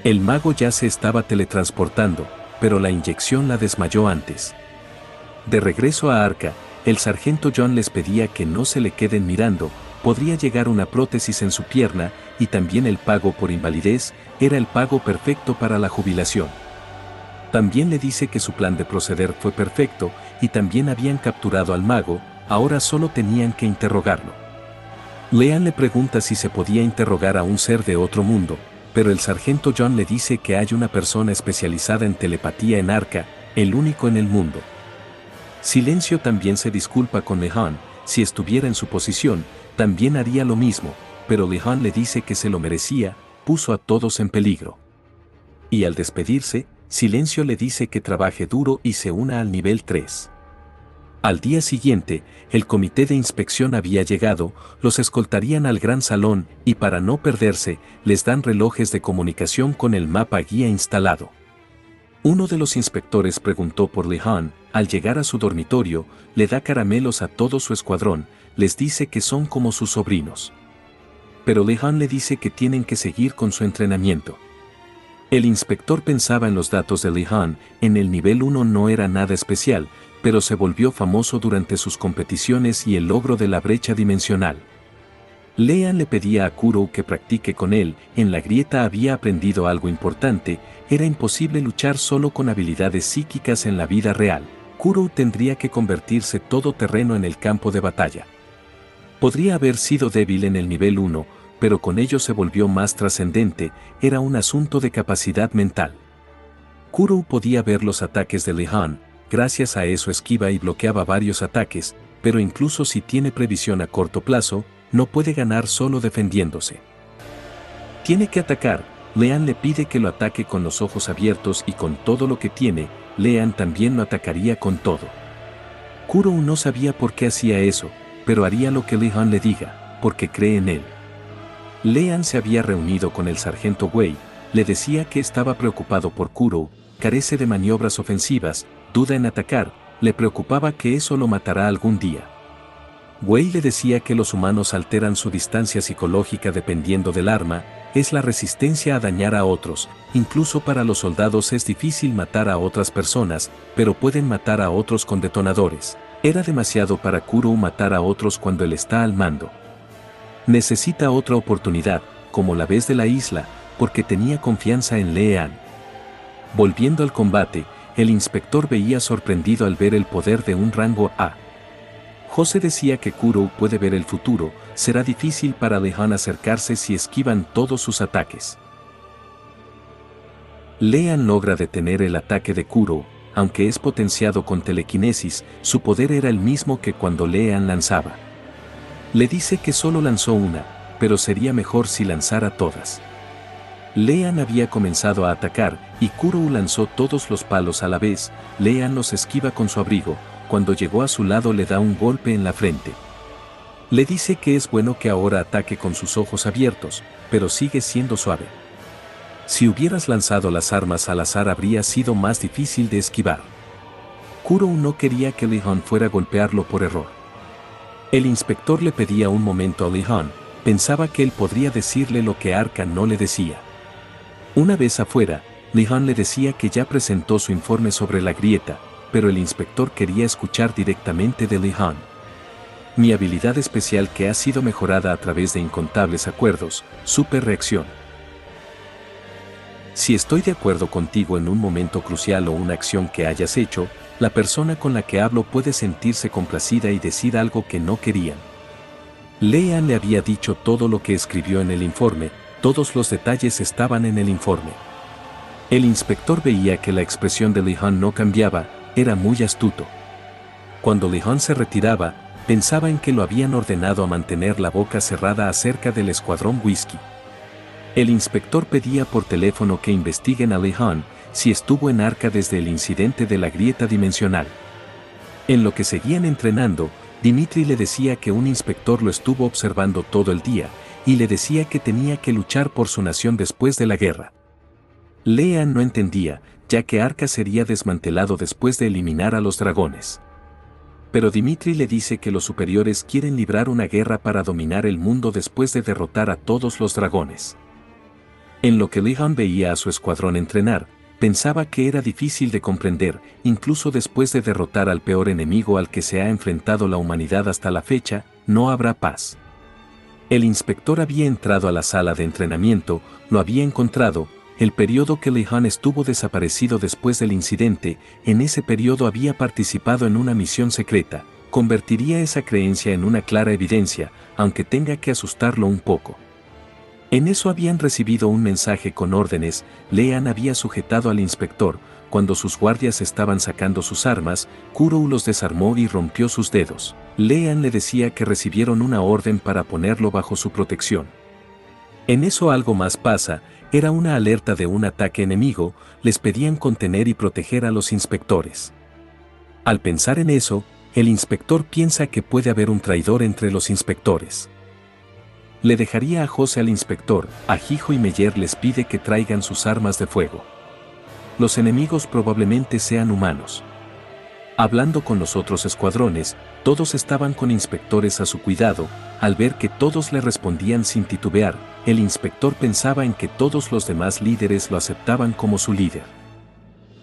S1: El mago ya se estaba teletransportando, pero la inyección la desmayó antes. De regreso a Arca, el sargento John les pedía que no se le queden mirando. Podría llegar una prótesis en su pierna, y también el pago por invalidez era el pago perfecto para la jubilación. También le dice que su plan de proceder fue perfecto, y también habían capturado al mago, ahora solo tenían que interrogarlo. Lean le pregunta si se podía interrogar a un ser de otro mundo, pero el sargento John le dice que hay una persona especializada en telepatía en Arca, el único en el mundo. Silencio también se disculpa con Li-Han. Si estuviera en su posición, también haría lo mismo, pero Li-Han le dice que se lo merecía, puso a todos en peligro. Y al despedirse, Silencio le dice que trabaje duro y se una al nivel 3. Al día siguiente, el comité de inspección había llegado, los escoltarían al gran salón y para no perderse, les dan relojes de comunicación con el mapa guía instalado. Uno de los inspectores preguntó por Li-Han. Al llegar a su dormitorio, le da caramelos a todo su escuadrón, les dice que son como sus sobrinos. Pero Li-Han le dice que tienen que seguir con su entrenamiento. El inspector pensaba en los datos de Li-Han. En el nivel 1 no era nada especial, pero se volvió famoso durante sus competiciones y el logro de la brecha dimensional. Lean le pedía a Kuro que practique con él. En la grieta había aprendido algo importante: era imposible luchar solo con habilidades psíquicas en la vida real. Kuro tendría que convertirse todoterreno en el campo de batalla. Podría haber sido débil en el nivel 1, pero con ello se volvió más trascendente. Era un asunto de capacidad mental. Kuro podía ver los ataques de Li-Han, gracias a eso esquiva y bloqueaba varios ataques, pero incluso si tiene previsión a corto plazo, no puede ganar solo defendiéndose. Tiene que atacar. Lean le pide que lo ataque con los ojos abiertos y con todo lo que tiene. Lean también lo atacaría con todo. Kuro no sabía por qué hacía eso, pero haría lo que Li-Han le diga, porque cree en él. Lean se había reunido con el sargento Wei, le decía que estaba preocupado por Kuro, carece de maniobras ofensivas, duda en atacar, le preocupaba que eso lo matará algún día. Wei le decía que los humanos alteran su distancia psicológica dependiendo del arma, es la resistencia a dañar a otros. Incluso para los soldados es difícil matar a otras personas, pero pueden matar a otros con detonadores. Era demasiado para Kuro matar a otros cuando él está al mando. Necesita otra oportunidad, como la vez de la isla, porque tenía confianza en Lean. Volviendo al combate, el inspector veía sorprendido al ver el poder de un rango A. Jose decía que Kuro puede ver el futuro. Será difícil para Li-Han acercarse si esquivan todos sus ataques. Lean logra detener el ataque de Kuro. Aunque es potenciado con telequinesis, su poder era el mismo que cuando Lean lanzaba. Le dice que solo lanzó una, pero sería mejor si lanzara todas. Lean había comenzado a atacar, y Kuro lanzó todos los palos a la vez. Lean los esquiva con su abrigo. Cuando llegó a su lado le da un golpe en la frente. Le dice que es bueno que ahora ataque con sus ojos abiertos, pero sigue siendo suave. Si hubieras lanzado las armas al azar habría sido más difícil de esquivar. Kuro no quería que Li-Han fuera a golpearlo por error. El inspector le pedía un momento a Li-Han, pensaba que él podría decirle lo que Arca no le decía. Una vez afuera, Li-Han le decía que ya presentó su informe sobre la grieta, pero el inspector quería escuchar directamente de Li-Han. Mi habilidad especial que ha sido mejorada a través de incontables acuerdos, super reacción. Si estoy de acuerdo contigo en un momento crucial o una acción que hayas hecho, la persona con la que hablo puede sentirse complacida y decir algo que no querían. Lean le había dicho todo lo que escribió en el informe, todos los detalles estaban en el informe. El inspector veía que la expresión de Li-Han no cambiaba, era muy astuto. Cuando Li-Han se retiraba, pensaba en que lo habían ordenado a mantener la boca cerrada acerca del escuadrón Whisky. El inspector pedía por teléfono que investiguen a Lehan si estuvo en Arca desde el incidente de la grieta dimensional. En lo que seguían entrenando, Dimitri le decía que un inspector lo estuvo observando todo el día, y le decía que tenía que luchar por su nación después de la guerra. Lehan no entendía, ya que Arca sería desmantelado después de eliminar a los dragones. Pero Dimitri le dice que los superiores quieren librar una guerra para dominar el mundo después de derrotar a todos los dragones. En lo que Lehan veía a su escuadrón entrenar, pensaba que era difícil de comprender, incluso después de derrotar al peor enemigo al que se ha enfrentado la humanidad hasta la fecha, no habrá paz. El inspector había entrado a la sala de entrenamiento, lo había encontrado. El periodo que Lehan estuvo desaparecido después del incidente, en ese periodo había participado en una misión secreta, convertiría esa creencia en una clara evidencia, aunque tenga que asustarlo un poco. En eso habían recibido un mensaje con órdenes. Lehan había sujetado al inspector. Cuando sus guardias estaban sacando sus armas, Kurou los desarmó y rompió sus dedos. Lehan le decía que recibieron una orden para ponerlo bajo su protección. En eso algo más pasa, era una alerta de un ataque enemigo, les pedían contener y proteger a los inspectores. Al pensar en eso, el inspector piensa que puede haber un traidor entre los inspectores. Le dejaría a José al inspector. A Hijo y Meyer les pide que traigan sus armas de fuego. Los enemigos probablemente sean humanos. Hablando con los otros escuadrones, todos estaban con inspectores a su cuidado. Al ver que todos le respondían sin titubear, el inspector pensaba en que todos los demás líderes lo aceptaban como su líder.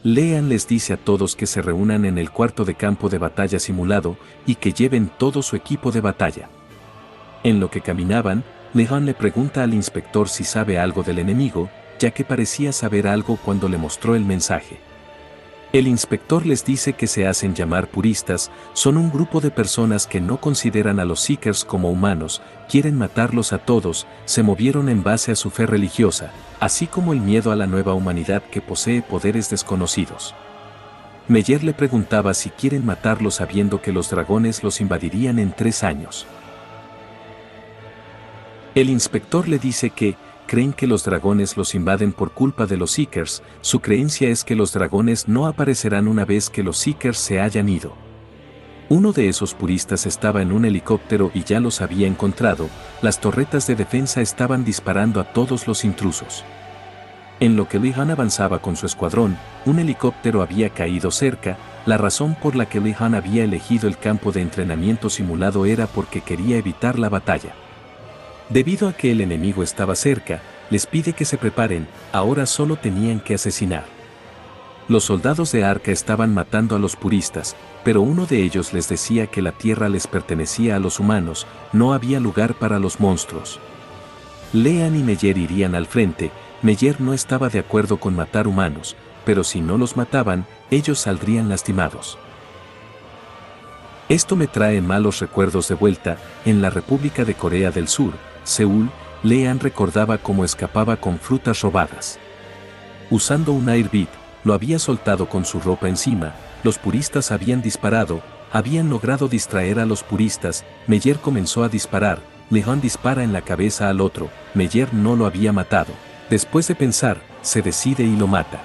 S1: Lehan les dice a todos que se reúnan en el cuarto de campo de batalla simulado y que lleven todo su equipo de batalla. En lo que caminaban, Lehan le pregunta al inspector si sabe algo del enemigo, ya que parecía saber algo cuando le mostró el mensaje. El inspector les dice que se hacen llamar puristas, son un grupo de personas que no consideran a los Seekers como humanos, quieren matarlos a todos, se movieron en base a su fe religiosa, así como el miedo a la nueva humanidad que posee poderes desconocidos. Meyer le preguntaba si quieren matarlos sabiendo que los dragones los invadirían en 3 años. El inspector le dice que creen que los dragones los invaden por culpa de los Seekers. Su creencia es que los dragones no aparecerán una vez que los Seekers se hayan ido. Uno de esos puristas estaba en un helicóptero y ya los había encontrado. Las torretas de defensa estaban disparando a todos los intrusos. En lo que Lehan avanzaba con su escuadrón, un helicóptero había caído cerca. La razón por la que Lehan había elegido el campo de entrenamiento simulado era porque quería evitar la batalla. Debido a que el enemigo estaba cerca, les pide que se preparen, ahora solo tenían que asesinar. Los soldados de Arca estaban matando a los puristas, pero uno de ellos les decía que la tierra les pertenecía a los humanos, no había lugar para los monstruos. Lehan y Meyer irían al frente. Meyer no estaba de acuerdo con matar humanos, pero si no los mataban, ellos saldrían lastimados. Esto me trae malos recuerdos de vuelta. En la República de Corea del Sur, Seúl, Lehan recordaba cómo escapaba con frutas robadas. Usando un Airbit, lo había soltado con su ropa encima. Los puristas habían disparado, habían logrado distraer a los puristas. Meyer comenzó a disparar. Lehan dispara en la cabeza al otro. Meyer no lo había matado. Después de pensar, se decide y lo mata.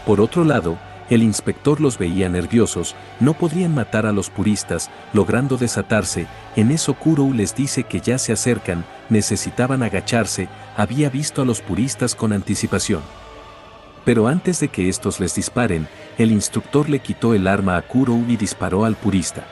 S1: Por otro lado, el inspector los veía nerviosos, no podrían matar a los puristas, logrando desatarse. En eso Kurou les dice que ya se acercan, necesitaban agacharse, había visto a los puristas con anticipación. Pero antes de que estos les disparen, el instructor le quitó el arma a Kurou y disparó al purista.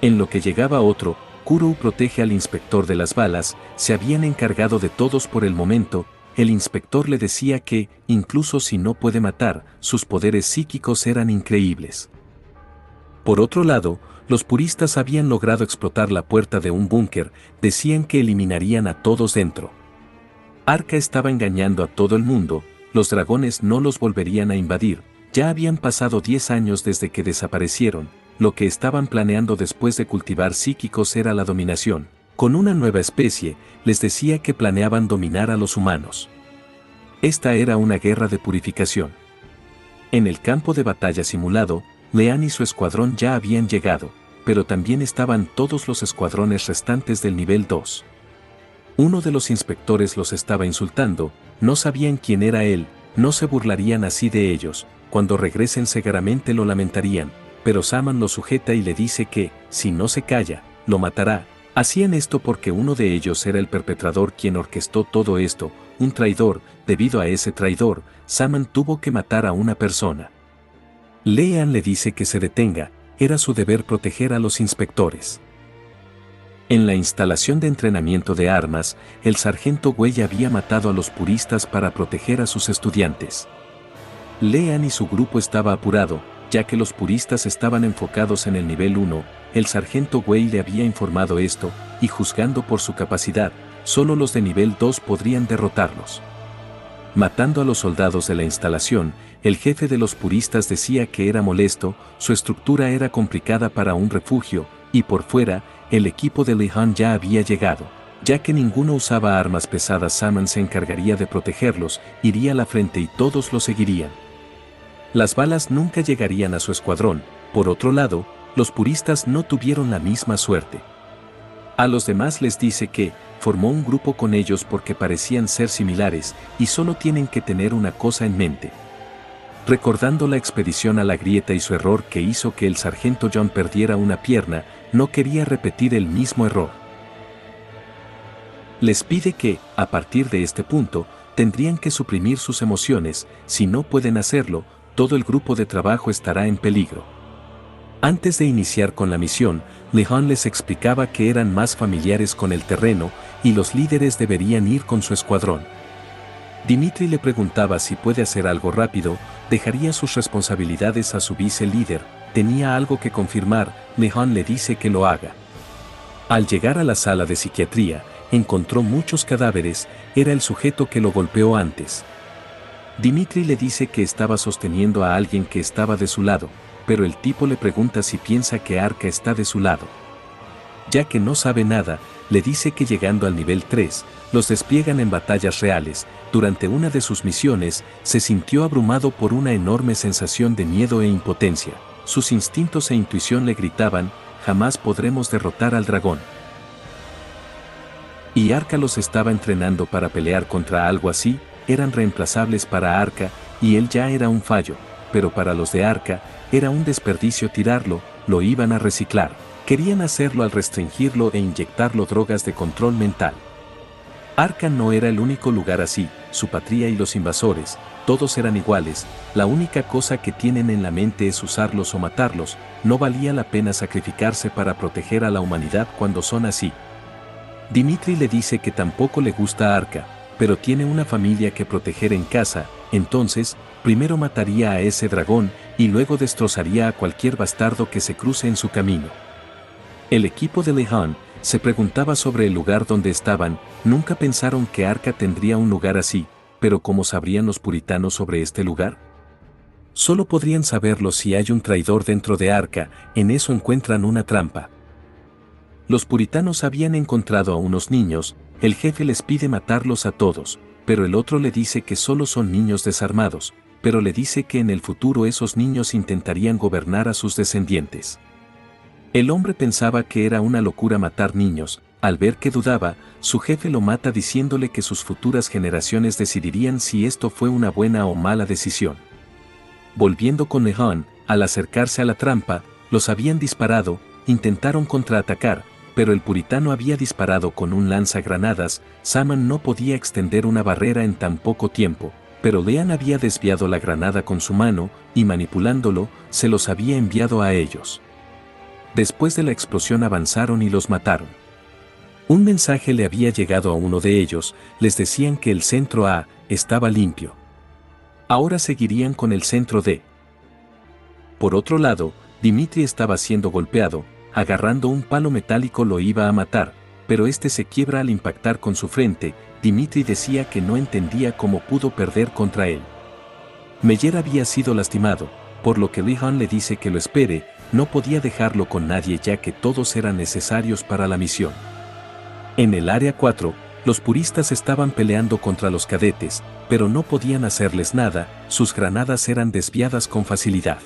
S1: En lo que llegaba otro, Kurou protege al inspector de las balas. Se habían encargado de todos por el momento. El inspector le decía que, incluso si no puede matar, sus poderes psíquicos eran increíbles. Por otro lado, los puristas habían logrado explotar la puerta de un búnker, decían que eliminarían a todos dentro. Arca estaba engañando a todo el mundo, los dragones no los volverían a invadir, ya habían pasado 10 años desde que desaparecieron, lo que estaban planeando después de cultivar psíquicos era la dominación. Con una nueva especie, les decía que planeaban dominar a los humanos. Esta era una guerra de purificación. En el campo de batalla simulado, Lehan y su escuadrón ya habían llegado. pero también estaban todos los escuadrones restantes del nivel 2. Uno de los inspectores los estaba insultando, no sabían quién era él, no se burlarían así de ellos, cuando regresen seguramente lo lamentarían, pero Saman lo sujeta y le dice que, si no se calla, lo matará. Hacían esto porque uno de ellos era el perpetrador quien orquestó todo esto, un traidor. Debido a ese traidor, Saman tuvo que matar a una persona. Leanne le dice que se detenga, era su deber proteger a los inspectores. En la instalación de entrenamiento de armas, el sargento Wei había matado a los puristas para proteger a sus estudiantes. Leanne y su grupo estaba apurado, ya que los puristas estaban enfocados en el nivel 1, el sargento Wei le había informado esto, y juzgando por su capacidad, solo los de nivel 2 podrían derrotarlos. Matando a los soldados de la instalación, el jefe de los puristas decía que era molesto, su estructura era complicada para un refugio, y por fuera, el equipo de Li Han ya había llegado. Ya que ninguno usaba armas pesadas, Saman se encargaría de protegerlos, iría a la frente y todos lo seguirían. Las balas nunca llegarían a su escuadrón. Por otro lado, los puristas no tuvieron la misma suerte. A los demás les dice que formó un grupo con ellos porque parecían ser similares y solo tienen que tener una cosa en mente. Recordando la expedición a la grieta y su error que hizo que el sargento John perdiera una pierna, no quería repetir el mismo error. Les pide que, a partir de este punto, tendrían que suprimir sus emociones, si no pueden hacerlo, todo el grupo de trabajo estará en peligro. Antes de iniciar con la misión, Li Han les explicaba que eran más familiares con el terreno y los líderes deberían ir con su escuadrón. Dimitri le preguntaba si puede hacer algo rápido, dejaría sus responsabilidades a su vice líder, tenía algo que confirmar, Li Han le dice que lo haga. Al llegar a la sala de psiquiatría, encontró muchos cadáveres, era el sujeto que lo golpeó antes. Dimitri le dice que estaba sosteniendo a alguien que estaba de su lado, pero el tipo le pregunta si piensa que Arca está de su lado. Ya que no sabe nada, le dice que llegando al nivel 3, los despliegan en batallas reales. Durante una de sus misiones, se sintió abrumado por una enorme sensación de miedo e impotencia. Sus instintos e intuición le gritaban, jamás podremos derrotar al dragón. Y Arca los estaba entrenando para pelear contra algo así, eran reemplazables para Arca, y él ya era un fallo, pero para los de Arca, era un desperdicio tirarlo, lo iban a reciclar. Querían hacerlo al restringirlo e inyectarlo drogas de control mental. Arca no era el único lugar así, su patria y los invasores, todos eran iguales, la única cosa que tienen en la mente es usarlos o matarlos, no valía la pena sacrificarse para proteger a la humanidad cuando son así. Dimitri le dice que tampoco le gusta Arca, pero tiene una familia que proteger en casa, entonces, primero mataría a ese dragón, y luego destrozaría a cualquier bastardo que se cruce en su camino. El equipo de Li Han se preguntaba sobre el lugar donde estaban, nunca pensaron que Arca tendría un lugar así, pero ¿cómo sabrían los puritanos sobre este lugar? Solo podrían saberlo si hay un traidor dentro de Arca, en eso encuentran una trampa. Los puritanos habían encontrado a unos niños, el jefe les pide matarlos a todos, pero el otro le dice que solo son niños desarmados, pero le dice que en el futuro esos niños intentarían gobernar a sus descendientes. El hombre pensaba que era una locura matar niños, al ver que dudaba, su jefe lo mata diciéndole que sus futuras generaciones decidirían si esto fue una buena o mala decisión. Volviendo con Li Han, al acercarse a la trampa, los habían disparado, intentaron contraatacar, pero el puritano había disparado con un lanzagranadas, Saman no podía extender una barrera en tan poco tiempo, pero Leanne había desviado la granada con su mano, y manipulándolo, se los había enviado a ellos. Después de la explosión avanzaron y los mataron. Un mensaje le había llegado a uno de ellos, les decían que el centro A estaba limpio. Ahora seguirían con el centro D. Por otro lado, Dimitri estaba siendo golpeado, agarrando un palo metálico lo iba a matar, pero este se quiebra al impactar con su frente. Dimitri decía que no entendía cómo pudo perder contra él. Meyer había sido lastimado, por lo que Li Han le dice que lo espere, no podía dejarlo con nadie ya que todos eran necesarios para la misión. En el área 4, los puristas estaban peleando contra los cadetes, pero no podían hacerles nada, sus granadas eran desviadas con facilidad.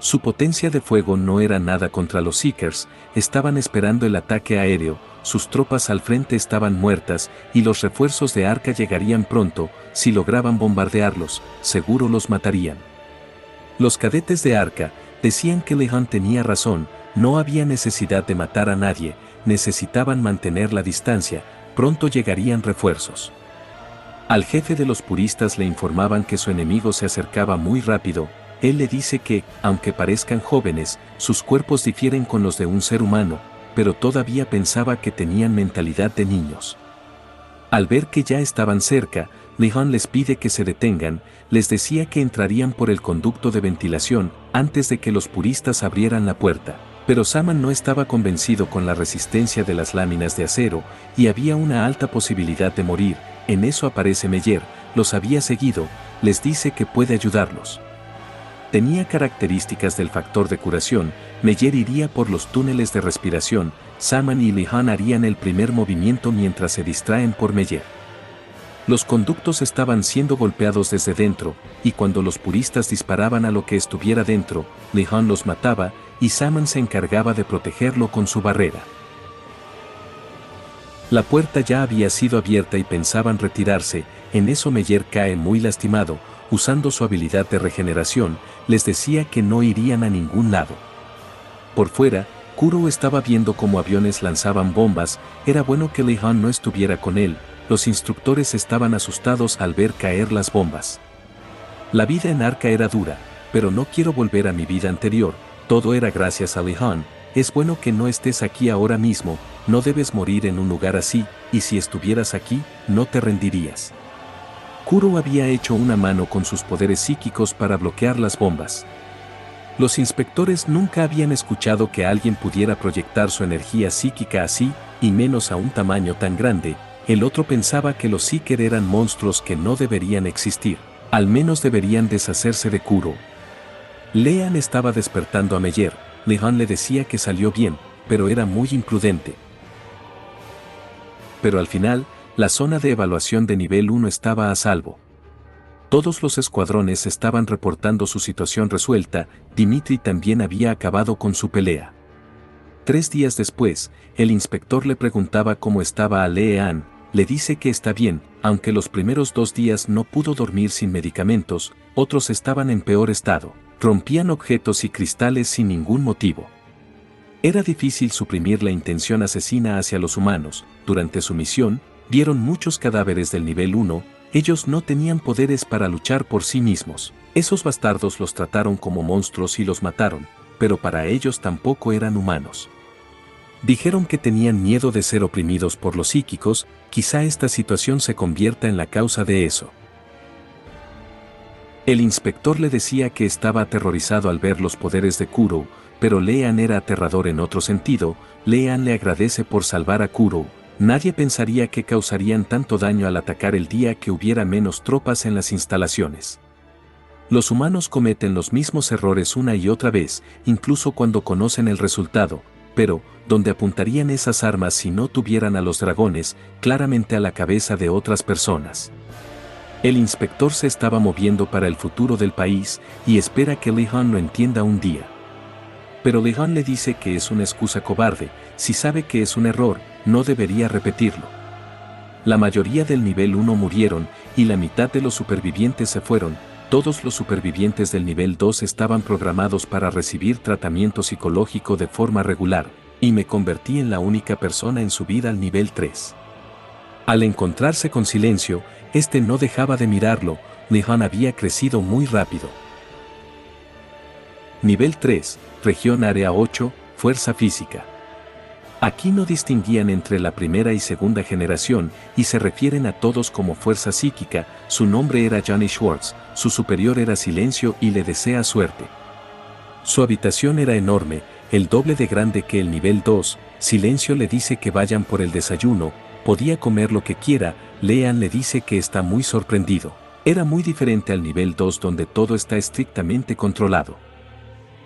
S1: Su potencia de fuego no era nada contra los Seekers, estaban esperando el ataque aéreo, sus tropas al frente estaban muertas y los refuerzos de Arca llegarían pronto, si lograban bombardearlos, seguro los matarían. Los cadetes de Arca decían que Lehman tenía razón, no había necesidad de matar a nadie, necesitaban mantener la distancia, pronto llegarían refuerzos. Al jefe de los puristas le informaban que su enemigo se acercaba muy rápido. Él le dice que, aunque parezcan jóvenes, sus cuerpos difieren con los de un ser humano, pero todavía pensaba que tenían mentalidad de niños. Al ver que ya estaban cerca, Lehman les pide que se detengan, les decía que entrarían por el conducto de ventilación antes de que los puristas abrieran la puerta. Pero Saman no estaba convencido con la resistencia de las láminas de acero y había una alta posibilidad de morir. En eso aparece Meyer, los había seguido, les dice que puede ayudarlos. Tenía características del factor de curación, Meyer iría por los túneles de respiración, Saman y Lehman harían el primer movimiento mientras se distraen por Meyer. Los conductos estaban siendo golpeados desde dentro, y cuando los puristas disparaban a lo que estuviera dentro, Lehman los mataba, y Saman se encargaba de protegerlo con su barrera. La puerta ya había sido abierta y pensaban retirarse, en eso Meyer cae muy lastimado, usando su habilidad de regeneración, les decía que no irían a ningún lado. Por fuera, Kuro estaba viendo cómo aviones lanzaban bombas, era bueno que Lehman no estuviera con él, los instructores estaban asustados al ver caer las bombas. La vida en Arca era dura, pero no quiero volver a mi vida anterior, todo era gracias a Lehman, es bueno que no estés aquí ahora mismo, no debes morir en un lugar así, y si estuvieras aquí, no te rendirías. Kuro había hecho una mano con sus poderes psíquicos para bloquear las bombas. Los inspectores nunca habían escuchado que alguien pudiera proyectar su energía psíquica así, y menos a un tamaño tan grande. El otro pensaba que los Seeker eran monstruos que no deberían existir, al menos deberían deshacerse de Kuro. Lean estaba despertando a Meyer, Lehman le decía que salió bien, pero era muy imprudente. Pero al final, la zona de evaluación de nivel 1 estaba a salvo. Todos los escuadrones estaban reportando su situación resuelta, Dimitri también había acabado con su pelea. 3 días después, el inspector le preguntaba cómo estaba a Lean, le dice que está bien, aunque los primeros 2 días no pudo dormir sin medicamentos, otros estaban en peor estado, rompían objetos y cristales sin ningún motivo. Era difícil suprimir la intención asesina hacia los humanos, durante su misión, vieron muchos cadáveres del nivel 1, ellos no tenían poderes para luchar por sí mismos, esos bastardos los trataron como monstruos y los mataron, pero para ellos tampoco eran humanos. Dijeron que tenían miedo de ser oprimidos por los psíquicos, quizá esta situación se convierta en la causa de eso. El inspector le decía que estaba aterrorizado al ver los poderes de Kuro, pero Lean era aterrador en otro sentido, Lean le agradece por salvar a Kuro, nadie pensaría que causarían tanto daño al atacar el día que hubiera menos tropas en las instalaciones. Los humanos cometen los mismos errores una y otra vez, incluso cuando conocen el resultado, pero, ¿dónde apuntarían esas armas si no tuvieran a los dragones, claramente a la cabeza de otras personas? El inspector se estaba moviendo para el futuro del país y espera que Lehman lo entienda un día. Pero Lehman le dice que es una excusa cobarde, si sabe que es un error, no debería repetirlo. La mayoría del nivel 1 murieron y la mitad de los supervivientes se fueron, todos los supervivientes del nivel 2 estaban programados para recibir tratamiento psicológico de forma regular, y me convertí en la única persona en subir al nivel 3. Al encontrarse con Silencio, este no dejaba de mirarlo, Lehman había crecido muy rápido. Nivel 3, Región Área 8, Fuerza Física. Aquí no distinguían entre la primera y segunda generación, y se refieren a todos como fuerza psíquica, su nombre era Johnny Schwartz, su superior era Silencio y le desea suerte. Su habitación era enorme, el doble de grande que el nivel 2, Silencio le dice que vayan por el desayuno, podía comer lo que quiera, Lean le dice que está muy sorprendido. Era muy diferente al nivel 2 donde todo está estrictamente controlado.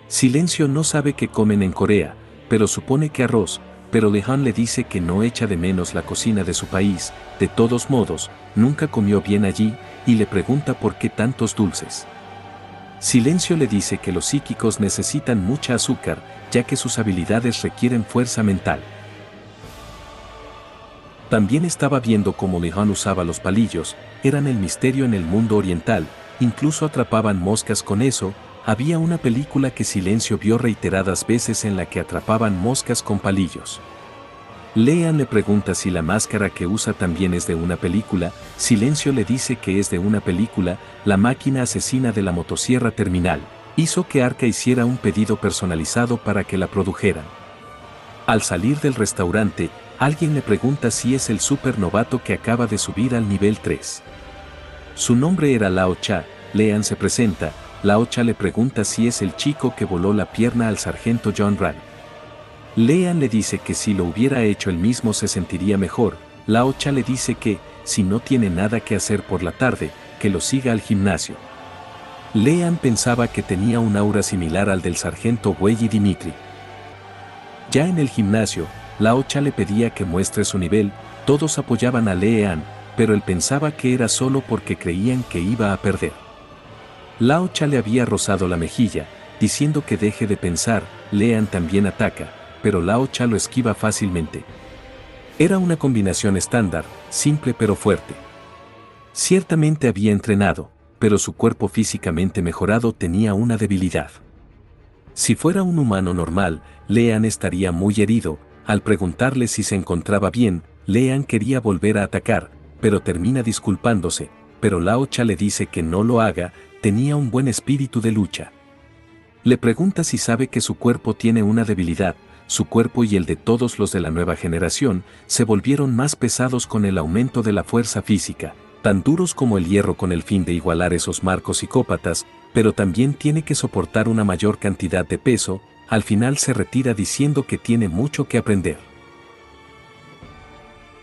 S1: Silencio no sabe qué comen en Corea, pero supone que arroz, pero Lehan le dice que no echa de menos la cocina de su país, de todos modos, nunca comió bien allí, y le pregunta por qué tantos dulces. Silencio le dice que los psíquicos necesitan mucha azúcar, ya que sus habilidades requieren fuerza mental. También estaba viendo cómo Lehan usaba los palillos, eran el misterio en el mundo oriental, incluso atrapaban moscas con eso. Había una película que Silencio vio reiteradas veces en la que atrapaban moscas con palillos. Leanne le pregunta si la máscara que usa también es de una película. Silencio le dice que es de una película. La máquina asesina de la motosierra terminal hizo que Arca hiciera un pedido personalizado para que la produjeran. Al salir del restaurante, alguien le pregunta si es el supernovato que acaba de subir al nivel 3. Su nombre era Lao Cha. Leanne se presenta. Lao Cha le pregunta si es el chico que voló la pierna al sargento John Rand. Leanne le dice que si lo hubiera hecho él mismo se sentiría mejor. Lao Cha le dice que, si no tiene nada que hacer por la tarde, que lo siga al gimnasio. Leanne pensaba que tenía un aura similar al del sargento Wei y Dimitri. Ya en el gimnasio, Lao Cha le pedía que muestre su nivel. Todos apoyaban a Leanne, pero él pensaba que era solo porque creían que iba a perder. Lao Cha le había rozado la mejilla, diciendo que deje de pensar. Leanne también ataca, pero Lao Cha lo esquiva fácilmente. Era una combinación estándar, simple pero fuerte. Ciertamente había entrenado, pero su cuerpo físicamente mejorado tenía una debilidad. Si fuera un humano normal, Leanne estaría muy herido. Al preguntarle si se encontraba bien, Leanne quería volver a atacar, pero termina disculpándose, pero Lao Cha le dice que no lo haga. Tenía un buen espíritu de lucha. Le pregunta si sabe que su cuerpo tiene una debilidad. Su cuerpo y el de todos los de la nueva generación se volvieron más pesados con el aumento de la fuerza física, tan duros como el hierro con el fin de igualar esos marcos psicópatas, pero también tiene que soportar una mayor cantidad de peso. Al final se retira diciendo que tiene mucho que aprender.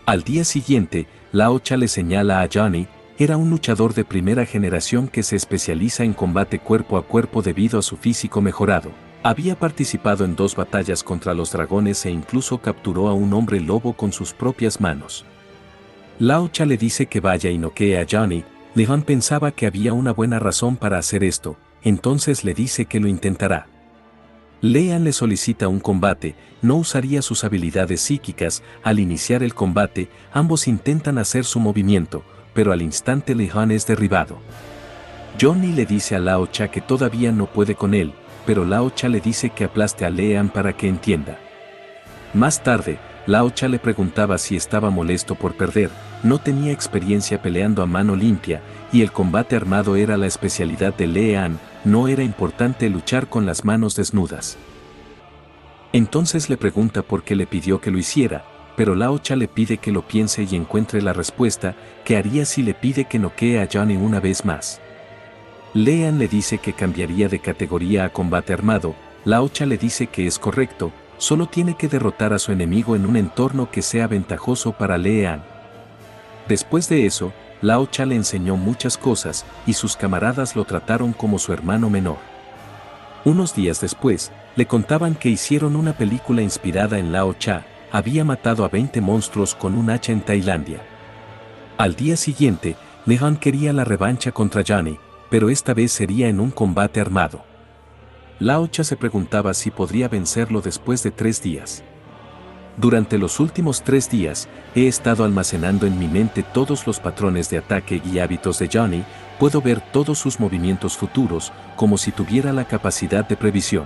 S1: Al día siguiente, Lao Cha le señala a Johnny. Era un luchador de primera generación que se especializa en combate cuerpo a cuerpo debido a su físico mejorado. Había participado en 2 batallas contra los dragones e incluso capturó a un hombre lobo con sus propias manos. Lao Cha le dice que vaya y noquee a Johnny. Lehan pensaba que había una buena razón para hacer esto, entonces le dice que lo intentará. Leanne le solicita un combate, no usaría sus habilidades psíquicas. Al iniciar el combate, ambos intentan hacer su movimiento, pero al instante Lehan es derribado. Johnny le dice a Lao Cha que todavía no puede con él, pero Lao Cha le dice que aplaste a Leanne para que entienda. Más tarde, Lao Cha le preguntaba si estaba molesto por perder. No tenía experiencia peleando a mano limpia, y el combate armado era la especialidad de Leanne. No era importante luchar con las manos desnudas. Entonces le pregunta por qué le pidió que lo hiciera, pero Lao Cha le pide que lo piense y encuentre la respuesta. ¿Qué haría si le pide que noquee a Johnny una vez más? Leanne le dice que cambiaría de categoría a combate armado. Lao Cha le dice que es correcto, solo tiene que derrotar a su enemigo en un entorno que sea ventajoso para Leanne. Después de eso, Lao Cha le enseñó muchas cosas, y sus camaradas lo trataron como su hermano menor. Unos días después, le contaban que hicieron una película inspirada en Lao Cha. Había matado a 20 monstruos con un hacha en Tailandia. Al día siguiente, Lehan quería la revancha contra Johnny, pero esta vez sería en un combate armado. Lao Cha se preguntaba si podría vencerlo después de 3 días. Durante los últimos 3 días, he estado almacenando en mi mente todos los patrones de ataque y hábitos de Johnny. Puedo ver todos sus movimientos futuros, como si tuviera la capacidad de previsión.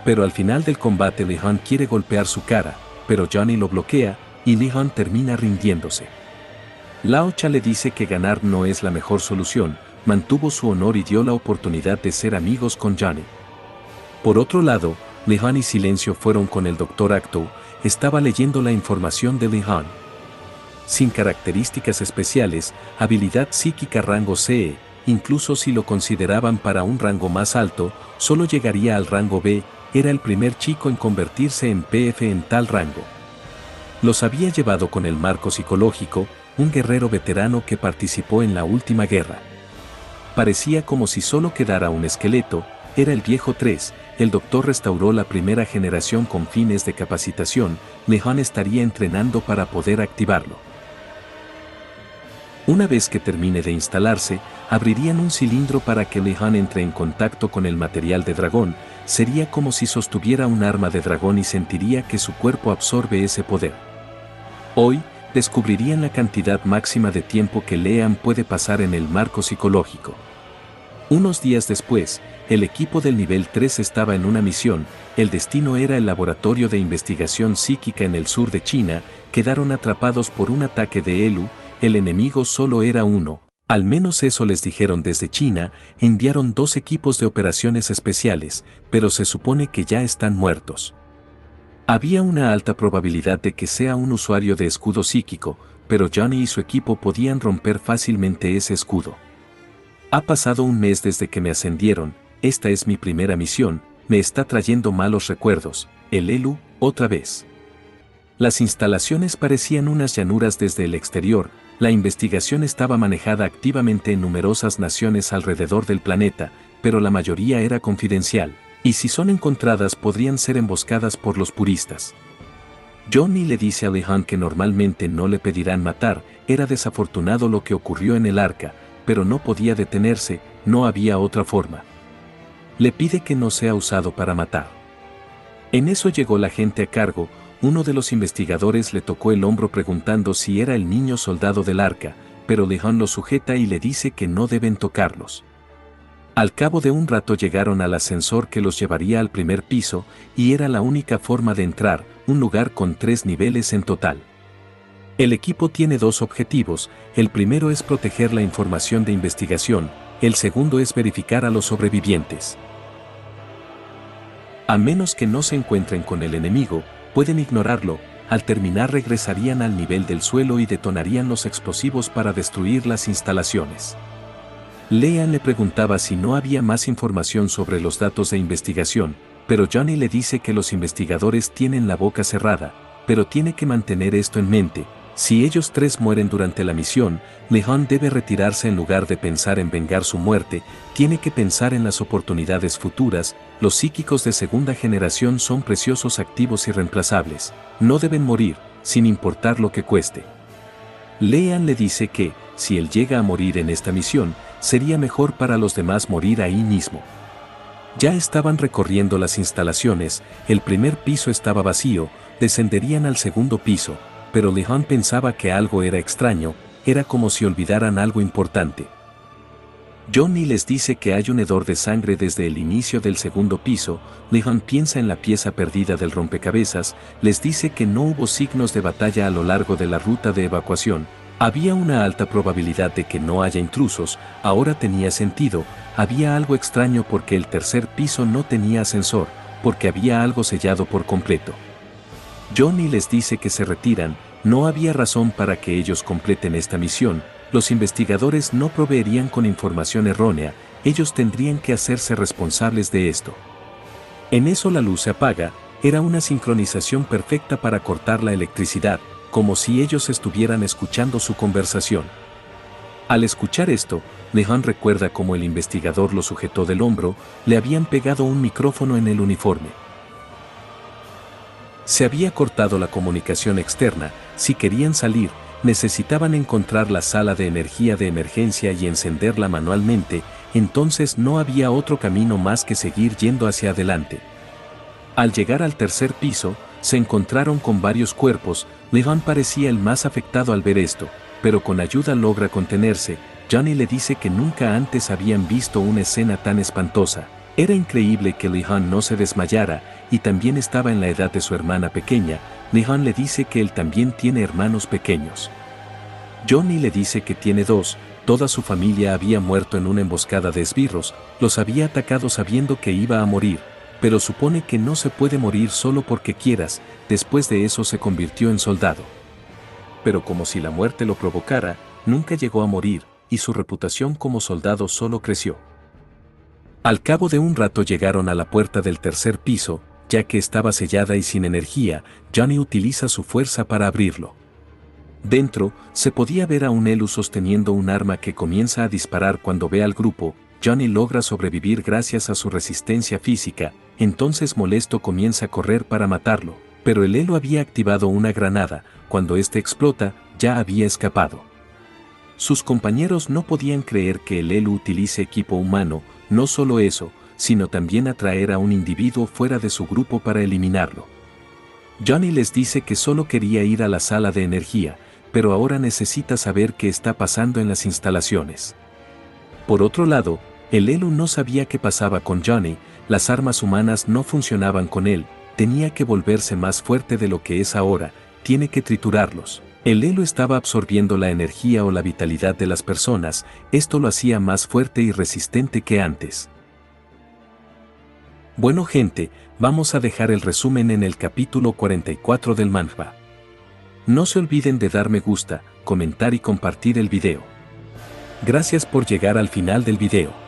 S1: Pero al final del combate Lehan quiere golpear su cara, pero Johnny lo bloquea, y Lehan termina rindiéndose. Lao Cha le dice que ganar no es la mejor solución, mantuvo su honor y dio la oportunidad de ser amigos con Johnny. Por otro lado, Lehan y Silencio fueron con el Dr. Acto. Estaba leyendo la información de Lehan. Sin características especiales, habilidad psíquica rango CE, incluso si lo consideraban para un rango más alto, solo llegaría al rango B. Era el primer chico en convertirse en PF en tal rango. Los había llevado con el marco psicológico, un guerrero veterano que participó en la última guerra. Parecía como si solo quedara un esqueleto. Era el viejo 3, el doctor restauró la primera generación con fines de capacitación. Lehan estaría entrenando para poder activarlo. Una vez que termine de instalarse, abrirían un cilindro para que Lehan entre en contacto con el material de dragón. Sería como si sostuviera un arma de dragón y sentiría que su cuerpo absorbe ese poder. Hoy, descubrirían la cantidad máxima de tiempo que Lehan puede pasar en el marco psicológico. Unos días después, el equipo del nivel 3 estaba en una misión. El destino era el laboratorio de investigación psíquica en el sur de China. Quedaron atrapados por un ataque de Elu. El enemigo solo era uno, al menos eso les dijeron desde China. Enviaron 2 equipos de operaciones especiales, pero se supone que ya están muertos. Había una alta probabilidad de que sea un usuario de escudo psíquico, pero Johnny y su equipo podían romper fácilmente ese escudo. Ha pasado un mes desde que me ascendieron. Esta es mi primera misión, me está trayendo malos recuerdos. El Elu, otra vez. Las instalaciones parecían unas llanuras desde el exterior. La investigación estaba manejada activamente en numerosas naciones alrededor del planeta, pero la mayoría era confidencial, y si son encontradas podrían ser emboscadas por los puristas. Johnny le dice a Lehan que normalmente no le pedirán matar. Era desafortunado lo que ocurrió en el arca, pero no podía detenerse, no había otra forma. Le pide que no sea usado para matar. En eso llegó la gente a cargo. Uno de los investigadores le tocó el hombro preguntando si era el niño soldado del arca, pero Lehan lo sujeta y le dice que no deben tocarlos. Al cabo de un rato llegaron al ascensor que los llevaría al primer piso, y era la única forma de entrar, un lugar con 3 niveles en total. El equipo tiene 2 objetivos. El primero es proteger la información de investigación, el segundo es verificar a los sobrevivientes. A menos que no se encuentren con el enemigo, pueden ignorarlo. Al terminar regresarían al nivel del suelo y detonarían los explosivos para destruir las instalaciones. Lehan le preguntaba si no había más información sobre los datos de investigación, pero Johnny le dice que los investigadores tienen la boca cerrada, pero tiene que mantener esto en mente. Si ellos 3 mueren durante la misión, Lehan debe retirarse en lugar de pensar en vengar su muerte. Tiene que pensar en las oportunidades futuras. Los psíquicos de segunda generación son preciosos activos irreemplazables. No deben morir, sin importar lo que cueste. Lehan le dice que, si él llega a morir en esta misión, sería mejor para los demás morir ahí mismo. Ya estaban recorriendo las instalaciones. El primer piso estaba vacío. Descenderían al segundo piso. Pero Lehan pensaba que algo era extraño, era como si olvidaran algo importante. Johnny les dice que hay un hedor de sangre desde el inicio del segundo piso. Lehan piensa en la pieza perdida del rompecabezas, les dice que no hubo signos de batalla a lo largo de la ruta de evacuación. Había una alta probabilidad de que no haya intrusos. Ahora tenía sentido, había algo extraño porque el tercer piso no tenía ascensor, porque había algo sellado por completo. Johnny les dice que se retiran. No había razón para que ellos completen esta misión. Los investigadores no proveerían con información errónea, ellos tendrían que hacerse responsables de esto. En eso la luz se apaga. Era una sincronización perfecta para cortar la electricidad, como si ellos estuvieran escuchando su conversación. Al escuchar esto, Lehan recuerda cómo el investigador lo sujetó del hombro. Le habían pegado un micrófono en el uniforme. Se había cortado la comunicación externa. Si querían salir, necesitaban encontrar la sala de energía de emergencia y encenderla manualmente. Entonces no había otro camino más que seguir yendo hacia adelante. Al llegar al tercer piso, se encontraron con varios cuerpos. Lehan parecía el más afectado al ver esto, pero con ayuda logra contenerse. Johnny le dice que nunca antes habían visto una escena tan espantosa. Era increíble que Lehan no se desmayara, y también estaba en la edad de su hermana pequeña. Lehan le dice que él también tiene hermanos pequeños. Johnny le dice que tiene 2, toda su familia había muerto en una emboscada de esbirros, los había atacado sabiendo que iba a morir, pero supone que no se puede morir solo porque quieras. Después de eso se convirtió en soldado. Pero como si la muerte lo provocara, nunca llegó a morir, y su reputación como soldado solo creció. Al cabo de un rato llegaron a la puerta del tercer piso. Ya que estaba sellada y sin energía, Johnny utiliza su fuerza para abrirlo. Dentro, se podía ver a un Elu sosteniendo un arma que comienza a disparar cuando ve al grupo. Johnny logra sobrevivir gracias a su resistencia física. Entonces molesto comienza a correr para matarlo, pero el Elu había activado una granada. Cuando este explota, ya había escapado. Sus compañeros no podían creer que el Elu utilice equipo humano, no solo eso, sino también atraer a un individuo fuera de su grupo para eliminarlo. Johnny les dice que solo quería ir a la sala de energía, pero ahora necesita saber qué está pasando en las instalaciones. Por otro lado, el Elu no sabía qué pasaba con Johnny, las armas humanas no funcionaban con él, tenía que volverse más fuerte de lo que es ahora, tiene que triturarlos. El Elu estaba absorbiendo la energía o la vitalidad de las personas, esto lo hacía más fuerte y resistente que antes. Bueno gente, vamos a dejar el resumen en el capítulo 44 del manhwa. No se olviden de dar me gusta, comentar y compartir el video. Gracias por llegar al final del video.